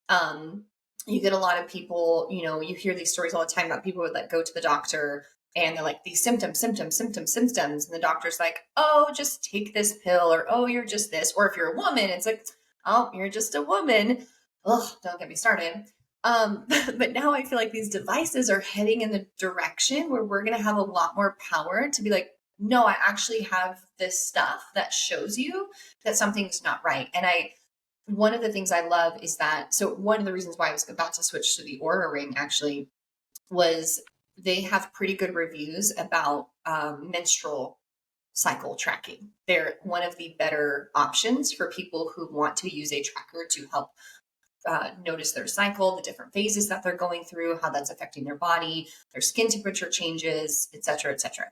Um, you get a lot of people, you hear these stories all the time about people would like go to the doctor and they're like these symptoms, symptoms, symptoms, symptoms. And the doctor's like, oh, just take this pill, or oh, you're just this. Or if you're a woman, it's like, oh, you're just a woman. Ugh, don't get me started. But now I feel like these devices are heading in the direction where we're going to have a lot more power to be like, no, I actually have this stuff that shows you that something's not right. And one of the things I love is that, so one of the reasons why I was about to switch to the Aura Ring actually was they have pretty good reviews about menstrual cycle tracking. They're one of the better options for people who want to use a tracker to help notice their cycle, the different phases that they're going through, how that's affecting their body, their skin temperature changes, et cetera, et cetera.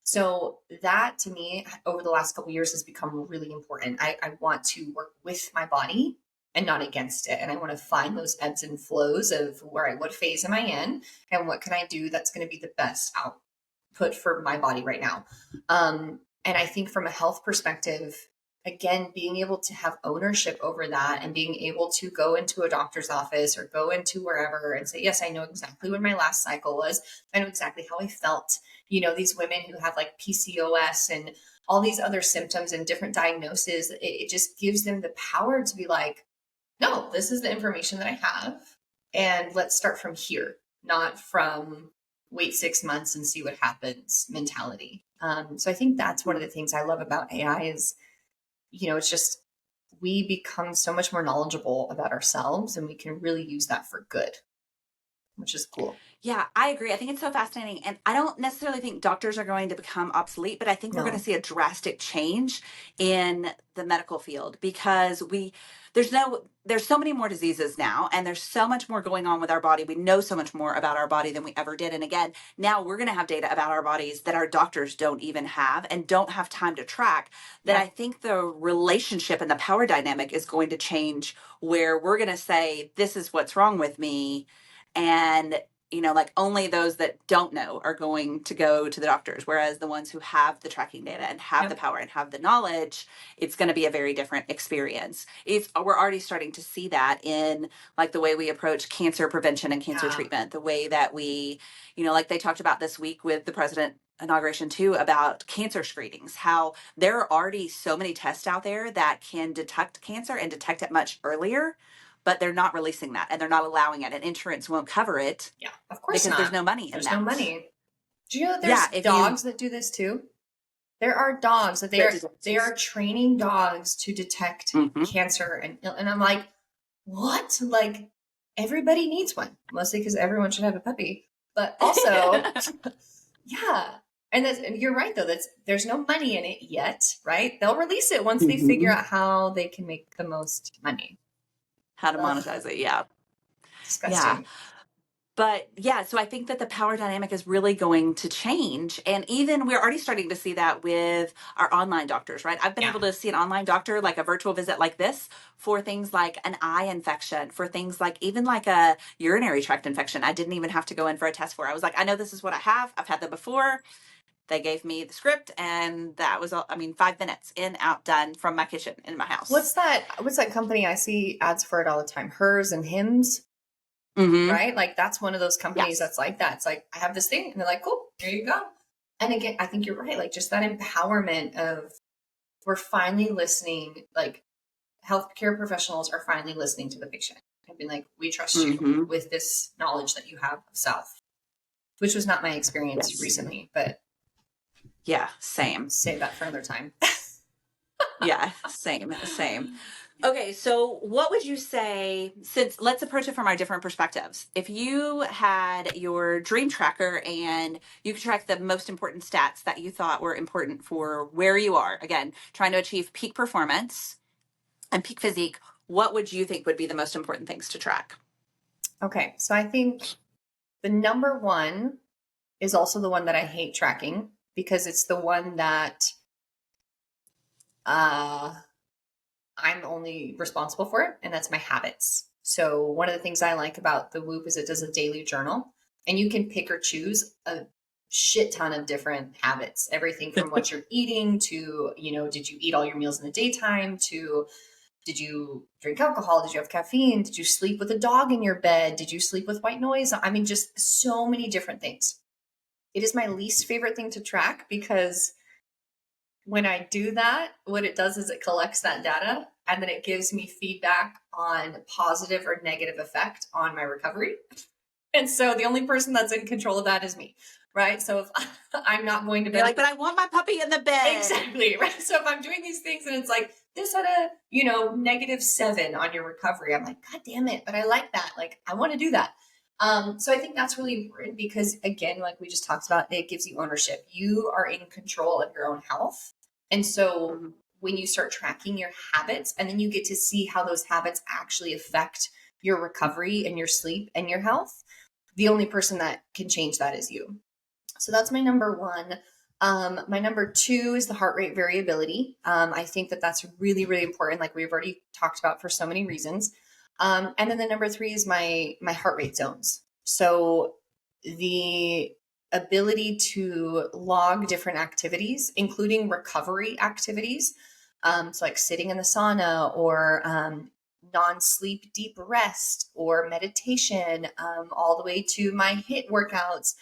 So that to me over the last couple of years has become really important. I want to work with my body and not against it. And I want to find those ebbs and flows of what phase am I in and what can I do that's going to be the best output for my body right now. And I think from a health perspective, again, being able to have ownership over that and being able to go into a doctor's office or go into wherever and say, yes, I know exactly when my last cycle was. I know exactly how I felt. These women who have like PCOS and all these other symptoms and different diagnoses, it just gives them the power to be like, no, this is the information that I have. And let's start from here, not from wait 6 months and see what happens mentality. So I think that's one of the things I love about AI is, it's just we become so much more knowledgeable about ourselves and we can really use that for good, which is cool. Yeah, I agree. I think it's so fascinating. And I don't necessarily think doctors are going to become obsolete, but I think we're going to No. see a drastic change in the medical field because there's so many more diseases now and there's so much more going on with our body. We know so much more about our body than we ever did. And again, now we're going to have data about our bodies that our doctors don't even have and don't have time to track, that Yeah. I think the relationship and the power dynamic is going to change where we're going to say, this is what's wrong with me. And like only those that don't know are going to go to the doctors, whereas the ones who have the tracking data and have the power and have the knowledge, it's going to be a very different experience. We're already starting to see that in like the way we approach cancer prevention and cancer treatment, the way that we, like they talked about this week with the president inauguration too, about cancer screenings, how there are already so many tests out there that can detect cancer and detect it much earlier, but they're not releasing that and they're not allowing it, and insurance won't cover it. Yeah, of course because not. there's no money in There's that. no money. Do you know that there's dogs that do this too? There are dogs that they are training dogs to detect cancer, and I'm like, what? Like, everybody needs one, mostly because everyone should have a puppy, but also, yeah. And you're right though. There's no money in it yet, right? They'll release it once they figure out how they can make the most money. How to monetize it, yeah. Disgusting. Yeah. But yeah, so I think that the power dynamic is really going to change. And even we're already starting to see that with our online doctors, right? I've been able to see an online doctor, like a virtual visit like this, for things like an eye infection, for things like even like a urinary tract infection. I didn't even have to go in for a test for. I was like, I know this is what I have. I've had that before. They gave me the script, and that was all. I mean, 5 minutes in, out, done from my kitchen in my house. What's that company? I see ads for it all the time. Hers and Hims. Right? Like that's one of those companies that's like that. It's like, I have this thing, and they're like, cool, here you go. And again, I think you're right. Like just that empowerment of, we're finally listening, like healthcare professionals are finally listening to the patient and being like, we trust you with this knowledge that you have of self, which was not my experience recently, but yeah, same. Save that for another time. Yeah, same. Okay, so what would you say, since let's approach it from our different perspectives. If you had your dream tracker and you could track the most important stats that you thought were important for where you are, again, trying to achieve peak performance and peak physique, what would you think would be the most important things to track? Okay, so I think the number one is also the one that I hate tracking, because it's the one that I'm only responsible for it, and that's my habits. So one of the things I like about the Whoop is it does a daily journal, and you can pick or choose a shit ton of different habits, everything from what you're eating to, did you eat all your meals in the daytime, to did you drink alcohol? Did you have caffeine? Did you sleep with a dog in your bed? Did you sleep with white noise? I mean, just so many different things. It is my least favorite thing to track, because when I do that, what it does is it collects that data and then it gives me feedback on positive or negative effect on my recovery. And so the only person that's in control of that is me, right? So if I'm not going to bed, you're like, but I want my puppy in the bed. Exactly, right? So if I'm doing these things and it's like, this had a, -7 on your recovery, I'm like, God damn it, but I like that. Like, I want to do that. So I think that's really important, because again, like we just talked about, it gives you ownership. You are in control of your own health. And so when you start tracking your habits, and then you get to see how those habits actually affect your recovery and your sleep and your health, the only person that can change that is you. So that's my number one. My number two is the heart rate variability. I think that that's really, really important, like we've already talked about for so many reasons. And then the number three is my heart rate zones. So the ability to log different activities, including recovery activities. So like sitting in the sauna, or non-sleep deep rest, or meditation, all the way to my HIIT workouts.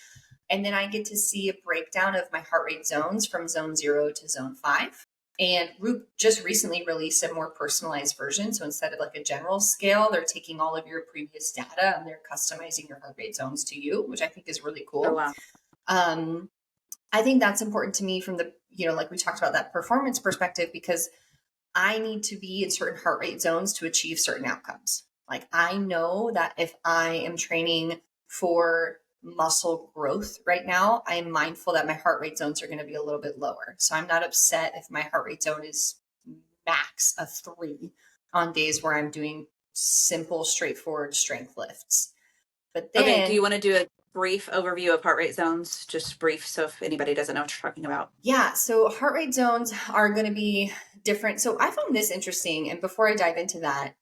And then I get to see a breakdown of my heart rate zones from zone 0 to zone 5. And Roop just recently released a more personalized version. So instead of like a general scale, they're taking all of your previous data and they're customizing your heart rate zones to you, which I think is really cool. Oh, wow. I think that's important to me from the, like we talked about, that performance perspective, because I need to be in certain heart rate zones to achieve certain outcomes. Like, I know that if I am training for muscle growth right now, I am mindful that my heart rate zones are going to be a little bit lower. So I'm not upset if my heart rate zone is max a 3 on days where I'm doing simple, straightforward strength lifts. But then, okay, do you want to do a brief overview of heart rate zones? Just brief, so if anybody doesn't know what you're talking about. Yeah, so heart rate zones are going to be different. So I found this interesting, and before I dive into that,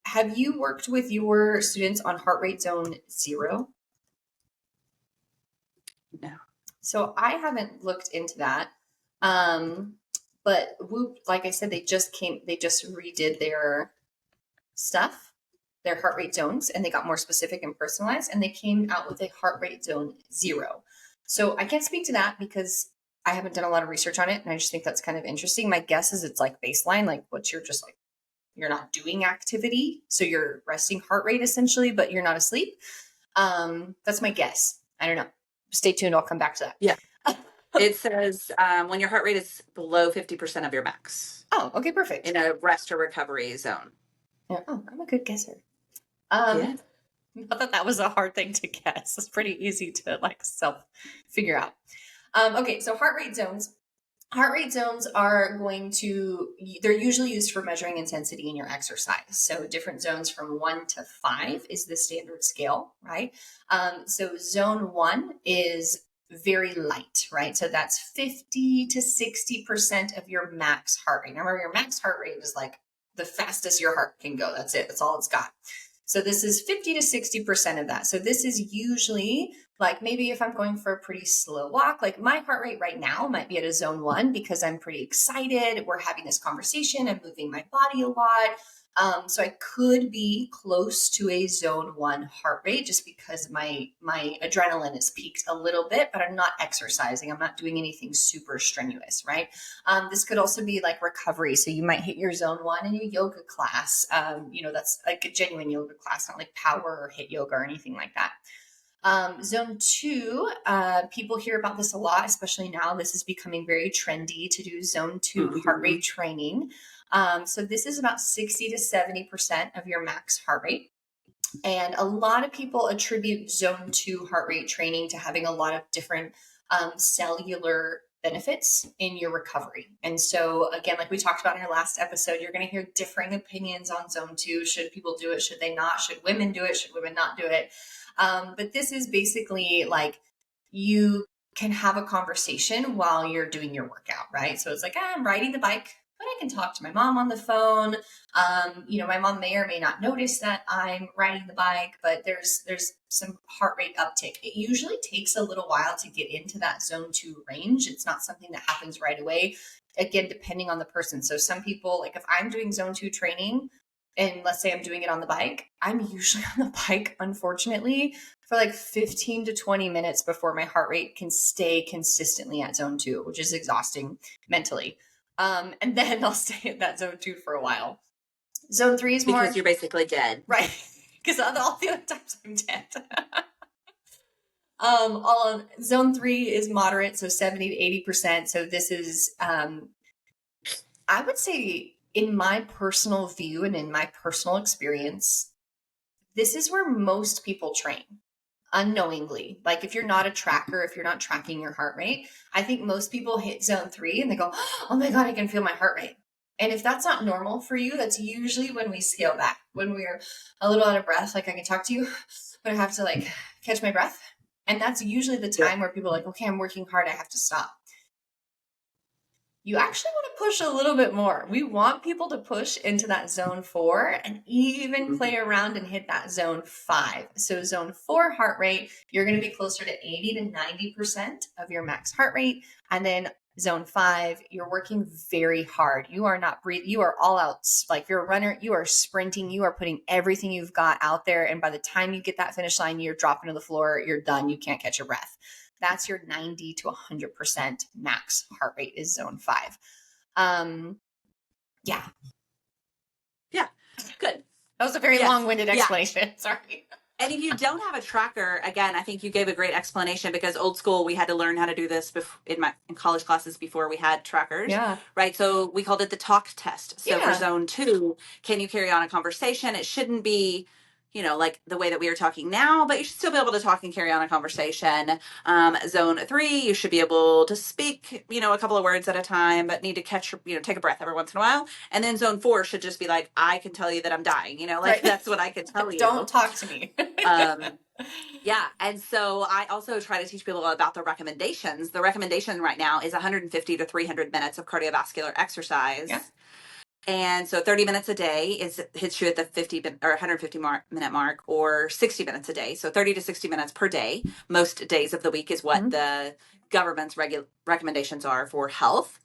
have you worked with your students on heart rate zone 0? No. So I haven't looked into that. But Whoop, like I said, they just redid their stuff, their heart rate zones, and they got more specific and personalized, and they came out with a heart rate zone 0. So I can't speak to that because I haven't done a lot of research on it, and I just think that's kind of interesting. My guess is it's like baseline, like what you're just like, you're not doing activity, so you're resting heart rate essentially, but you're not asleep. That's my guess. I don't know. Stay tuned. I'll come back to that. Yeah. It says when your heart rate is below 50% of your max. Oh, okay, perfect. In a rest or recovery zone. Yeah. Oh, I'm a good guesser. Yeah. Not that was a hard thing to guess. It's pretty easy to like self figure out. Okay, so heart rate zones. Heart rate zones are they're usually used for measuring intensity in your exercise. So different zones from 1 to 5 is the standard scale, right? So zone 1 is very light, right? So that's 50 to 60% of your max heart rate. Now remember, your max heart rate is like the fastest your heart can go. That's it. That's all it's got. So this is 50 to 60% of that. So this is usually like maybe if I'm going for a pretty slow walk, like my heart rate right now might be at a zone 1 because I'm pretty excited. We're having this conversation. I'm moving my body a lot. So I could be close to a zone 1 heart rate just because my adrenaline is peaked a little bit, but I'm not exercising. I'm not doing anything super strenuous, right? This could also be like recovery. So you might hit your zone 1 in your yoga class. That's like a genuine yoga class, not like power or HIIT yoga or anything like that. Zone 2, people hear about this a lot, especially now. This is becoming very trendy to do zone 2 heart rate training. So this is about 60 to 70% of your max heart rate. And a lot of people attribute zone 2 heart rate training to having a lot of different cellular benefits in your recovery. And so again, like we talked about in our last episode, you're going to hear differing opinions on zone 2. Should people do it? Should they not? Should women do it? Should women not do it? But this is basically like you can have a conversation while you're doing your workout, right? So it's like, I'm riding the bike, but I can talk to my mom on the phone. My mom may or may not notice that I'm riding the bike, but there's some heart rate uptick. It usually takes a little while to get into that zone 2 range. It's not something that happens right away. Again, depending on the person. So some people, like if I'm doing zone 2 training, and let's say I'm doing it on the bike, I'm usually on the bike, unfortunately, for like 15 to 20 minutes before my heart rate can stay consistently at zone 2, which is exhausting mentally. And then I'll stay at that zone 2 for a while. Zone 3 is more... Because you're basically dead. Right. Because all the other times I'm dead. Zone 3 is moderate, so 70 to 80%. So this is, I would say, in my personal view and in my personal experience, this is where most people train unknowingly. Like if you're not a tracker, if you're not tracking your heart rate, I think most people hit zone 3 and they go, oh my God, I can feel my heart rate. And if that's not normal for you, that's usually when we scale back, when we're a little out of breath. Like I can talk to you, but I have to like catch my breath. And that's usually the time where people are like, okay, I'm working hard, I have to stop. You actually want to push a little bit more. We want people to push into that zone 4 and even play around and hit that zone 5. So zone 4 heart rate, you're going to be closer to 80 to 90% of your max heart rate. And then zone 5, you're working very hard. You are not breathing. You are all out. Like you're a runner, you are sprinting, you are putting everything you've got out there. And by the time you get that finish line, you're dropping to the floor, you're done. You can't catch your breath. That's your 90 to 100% max heart rate is zone 5. Yeah. Yeah. Good. That was a very long-winded explanation. Sorry. And if you don't have a tracker, again, I think you gave a great explanation because old school, we had to learn how to do this in college classes before we had trackers. Yeah. Right. So we called it the talk test. So for zone 2, can you carry on a conversation? It shouldn't be, like the way that we are talking now, but you should still be able to talk and carry on a conversation. Zone 3, you should be able to speak, a couple of words at a time, but need to catch, take a breath every once in a while. And then zone 4 should just be like, I can tell you that I'm dying, right. That's what I can tell you. Don't talk to me. Yeah. And so I also try to teach people about the recommendations. The recommendation right now is 150 to 300 minutes of cardiovascular exercise. Yeah. And so 30 minutes a day hits you at the 150 minute mark, or 60 minutes a day. So 30 to 60 minutes per day, most days of the week, is what the government's recommendations are for health.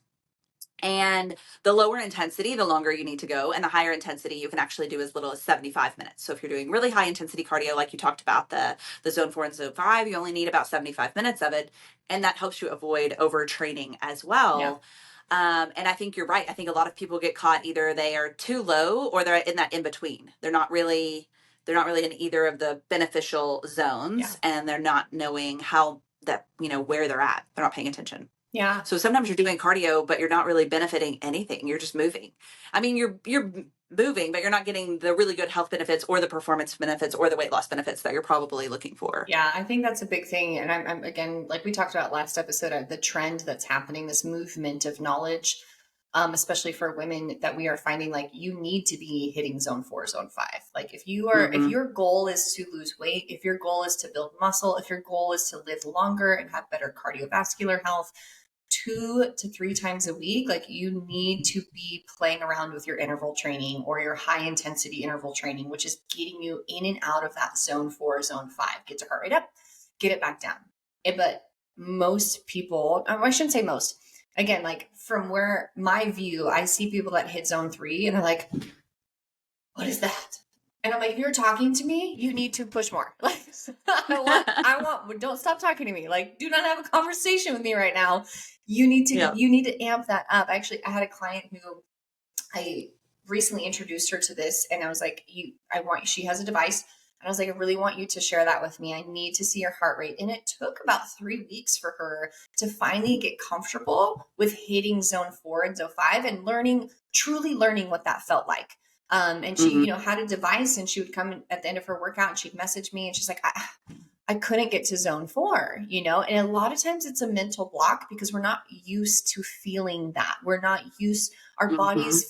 And the lower intensity, the longer you need to go, and the higher intensity you can actually do as little as 75 minutes. So if you're doing really high intensity cardio, like you talked about, the zone 4 and zone 5, you only need about 75 minutes of it. And that helps you avoid overtraining as well. And I think you're right. I think a lot of people get caught, either they are too low or they're in that in between. They're not really in either of the beneficial zones, and they're not knowing how that, where they're at. They're not paying attention. Yeah. So sometimes you're doing cardio, but you're not really benefiting anything. You're just moving. I mean, you're moving, but you're not getting the really good health benefits or the performance benefits or the weight loss benefits that you're probably looking for. Yeah, I think that's a big thing. And I'm again, like we talked about last episode, the trend that's happening, this movement of knowledge, especially for women, that we are finding like you need to be hitting zone 4, zone 5. Like if your goal is to lose weight, if your goal is to build muscle, if your goal is to live longer and have better cardiovascular health, 2 to 3 times a week, like you need to be playing around with your interval training or your high intensity interval training, which is getting you in and out of that zone 4, zone 5. Get your heart rate up, get it back down. But most people, I shouldn't say most, again, like from where my view, I see people that hit zone 3 and they're like, what is that? And I'm like, if you're talking to me, you need to push more. Like, I want, don't stop talking to me. Like, do not have a conversation with me right now. You need to amp that up. Actually, I had a client who I recently introduced her to this, and I was like, she has a device. And I was like, I really want you to share that with me. I need to see your heart rate. And it took about 3 weeks for her to finally get comfortable with hitting zone 4 and zone 5 and truly learning what that felt like. And she, had a device, and she would come at the end of her workout and she'd message me and she's like, I couldn't get to zone 4, and a lot of times it's a mental block because we're not used to feeling that. Our bodies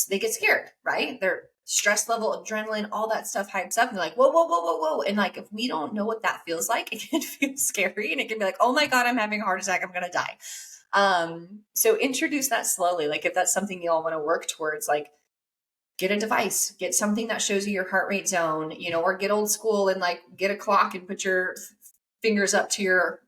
they get scared, right? Their stress level, adrenaline, all that stuff hypes up and they're like, whoa, whoa, whoa, whoa, whoa. And like, if we don't know what that feels like, it can feel scary and it can be like, oh my God, I'm having a heart attack. I'm going to die. So introduce that slowly. Like if that's something you all want to work towards, like, get a device, get something that shows you your heart rate zone, or get old school and like get a clock and put your fingers up to your,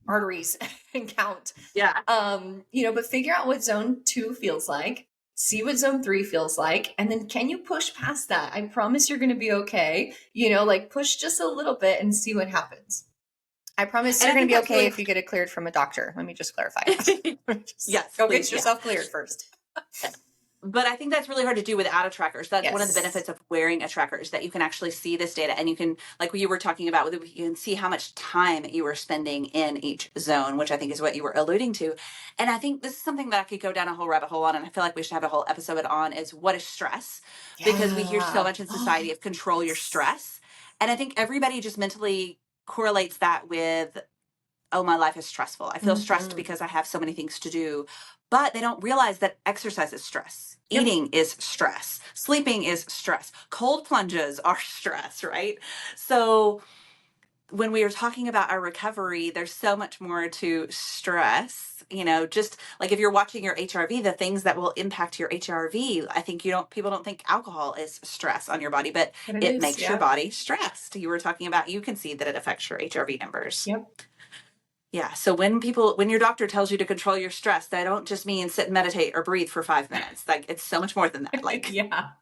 arteries and count. Yeah. But figure out what zone 2 feels like, see what zone 3 feels like. And then can you push past that? I promise you're going to be okay. Like push just a little bit and see what happens. I promise you're going to be okay if you get it cleared from a doctor. Let me just clarify. Yes. Go get yourself cleared first. But I think that's really hard to do without a tracker. So that's one of the benefits of wearing a tracker, is that you can actually see this data, and you can, like you were talking about, you can see how much time you were spending in each zone, which I think is what you were alluding to. And I think this is something that I could go down a whole rabbit hole on, and I feel like we should have a whole episode on, is what is stress? Because we hear so much in society of control your stress. And I think everybody just mentally correlates that with, oh, my life is stressful. I feel stressed because I have so many things to do. But they don't realize that exercise is stress. Yep. Eating is stress. Sleeping is stress. Cold plunges are stress, right? So when we are talking about our recovery, there's so much more to stress. Just like if you're watching your HRV, the things that will impact your HRV, I think people don't think alcohol is stress on your body, but it makes your body stressed. You were talking about, you can see that it affects your HRV numbers. Yep. Yeah. So when your doctor tells you to control your stress, they don't just mean sit and meditate or breathe for 5 minutes. Like, it's so much more than that. Like, yeah.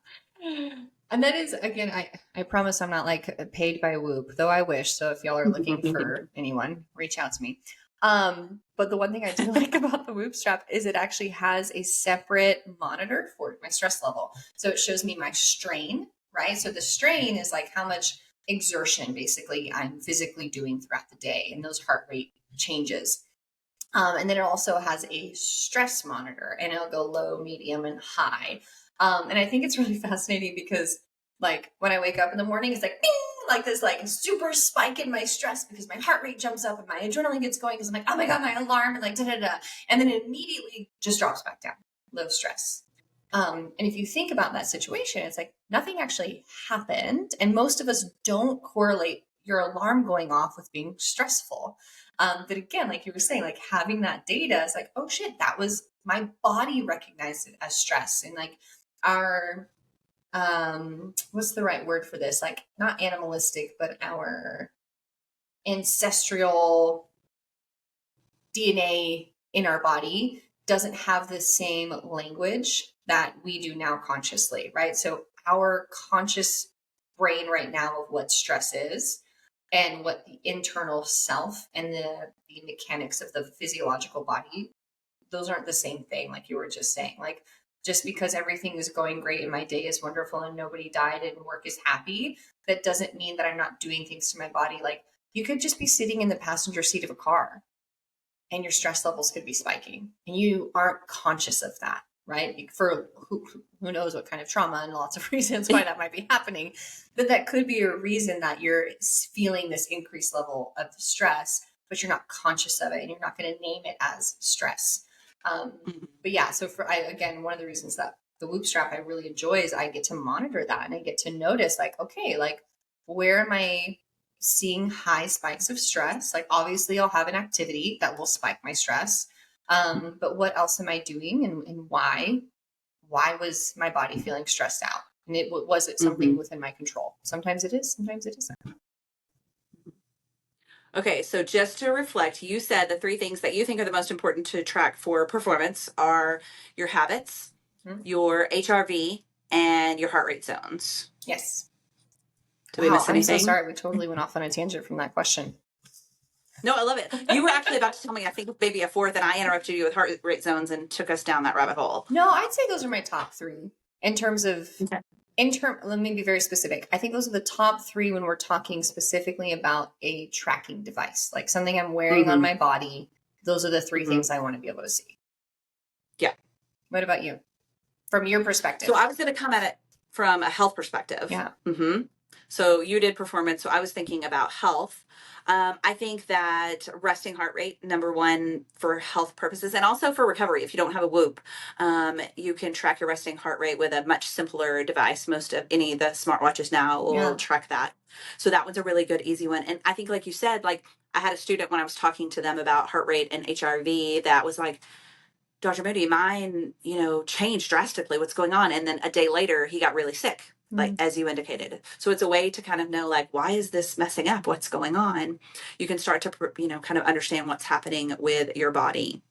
And that is, again, I promise I'm not like paid by Whoop, though I wish. So if y'all are looking for anyone, reach out to me. But the one thing I do like about the Whoop strap is it actually has a separate monitor for my stress level. So it shows me my strain, right? So the strain is like how much exertion basically I'm physically doing throughout the day, and those heart rate changes. And then it also has a stress monitor, and it'll go low, medium, and high. And I think it's really fascinating because like when I wake up in the morning, it's like, bing, like this like super spike in my stress because my heart rate jumps up and my adrenaline gets going because I'm like, oh my God, my alarm, and like da-da-da. And then it immediately just drops back down, low stress. And if you think about that situation, it's like nothing actually happened. And most of us don't correlate your alarm going off with being stressful. But again, like you were saying, like having that data is like, oh shit, that was my body recognized it as stress. And like our, what's the right word for this? Like not animalistic, but our ancestral DNA in our body doesn't have the same language that we do now consciously, right? So our conscious brain right now of what stress is and what the internal self and the mechanics of the physiological body, those aren't the same thing, like you were just saying. Like just because everything is going great and my day is wonderful and nobody died and work is happy, that doesn't mean that I'm not doing things to my body. Like you could just be sitting in the passenger seat of a car and your stress levels could be spiking and you aren't conscious of that, right? For who knows what kind of trauma and lots of reasons why that might be happening, but that could be a reason that you're feeling this increased level of stress, but you're not conscious of it and you're not going to name it as stress. But yeah, so again, one of the reasons that the Whoop strap I really enjoy is I get to monitor that and I get to notice like, okay, like where am I seeing high spikes of stress? Like obviously I'll have an activity that will spike my stress. But what else am I doing and why was my body feeling stressed out? And was it something within my control? Sometimes it is, sometimes it isn't. Okay, so just to reflect, you said the 3 things that you think are the most important to track for performance are your habits, your HRV, and your heart rate zones. Yes. Did we miss anything? I'm so sorry. We totally went off on a tangent from that question. No, I love it. You were actually about to tell me, I think, maybe a 4th, and I interrupted you with heart rate zones and took us down that rabbit hole. No, I'd say those are my top 3 in terms of, let me be very specific. I think those are the top 3 when we're talking specifically about a tracking device, like something I'm wearing on my body. Those are the 3 things I want to be able to see. Yeah. What about you? From your perspective. So I was going to come at it from a health perspective. Yeah. So you did performance. So I was thinking about health. I think that resting heart rate, number 1 for health purposes and also for recovery. If you don't have a Whoop, you can track your resting heart rate with a much simpler device. Most of any of the smartwatches now will track that. So that one's a really good, easy one. And I think, like you said, like I had a student when I was talking to them about heart rate and HRV that was like, Dr. Moody, mine, changed drastically. What's going on? And then a day later, he got really sick, like as you indicated. So it's a way to kind of know, like, why is this messing up? What's going on? You can start to, kind of understand what's happening with your body.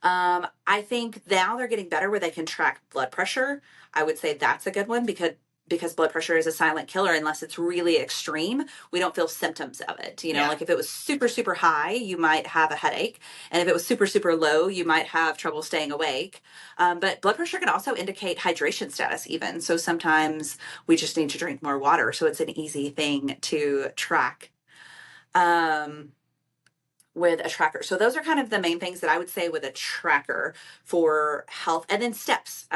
I think now they're getting better where they can track blood pressure. I would say that's a good one because blood pressure is a silent killer unless it's really extreme. We don't feel symptoms of it. Like if it was super, super high, you might have a headache. And if it was super, super low, you might have trouble staying awake. But blood pressure can also indicate hydration status even. So sometimes we just need to drink more water. So it's an easy thing to track. With a tracker. So those are kind of the main things that I would say with a tracker for health. And then steps,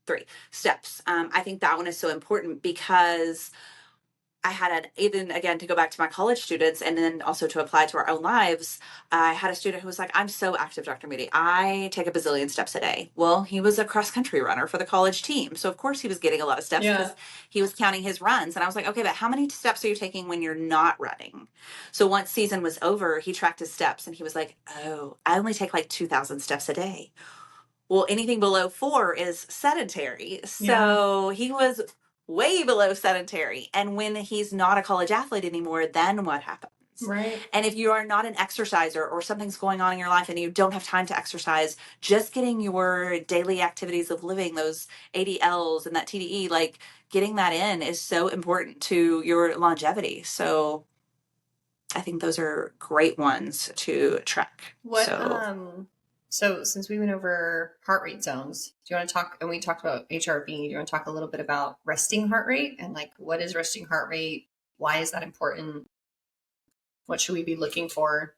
3 steps. I think that one is so important because I had even again, to go back to my college students and then also to apply to our own lives, I had a student who was like, I'm so active, Dr. Moody. I take a bazillion steps a day. Well, he was a cross country runner for the college team. So of course he was getting a lot of steps because he was counting his runs. And I was like, okay, but how many steps are you taking when you're not running? So once season was over, he tracked his steps and he was like, oh, I only take like 2,000 steps a day. Well, anything below 4 is sedentary. So he was way below sedentary. And when he's not a college athlete anymore, then what happens? Right. And if you are not an exerciser or something's going on in your life and you don't have time to exercise, just getting your daily activities of living, those ADLs and that TDE, like getting that in is so important to your longevity. So I think those are great ones to track. So since we went over heart rate zones, do you want to talk, and we talked about HRV, do you want to talk a little bit about resting heart rate and like, what is resting heart rate? Why is that important? What should we be looking for?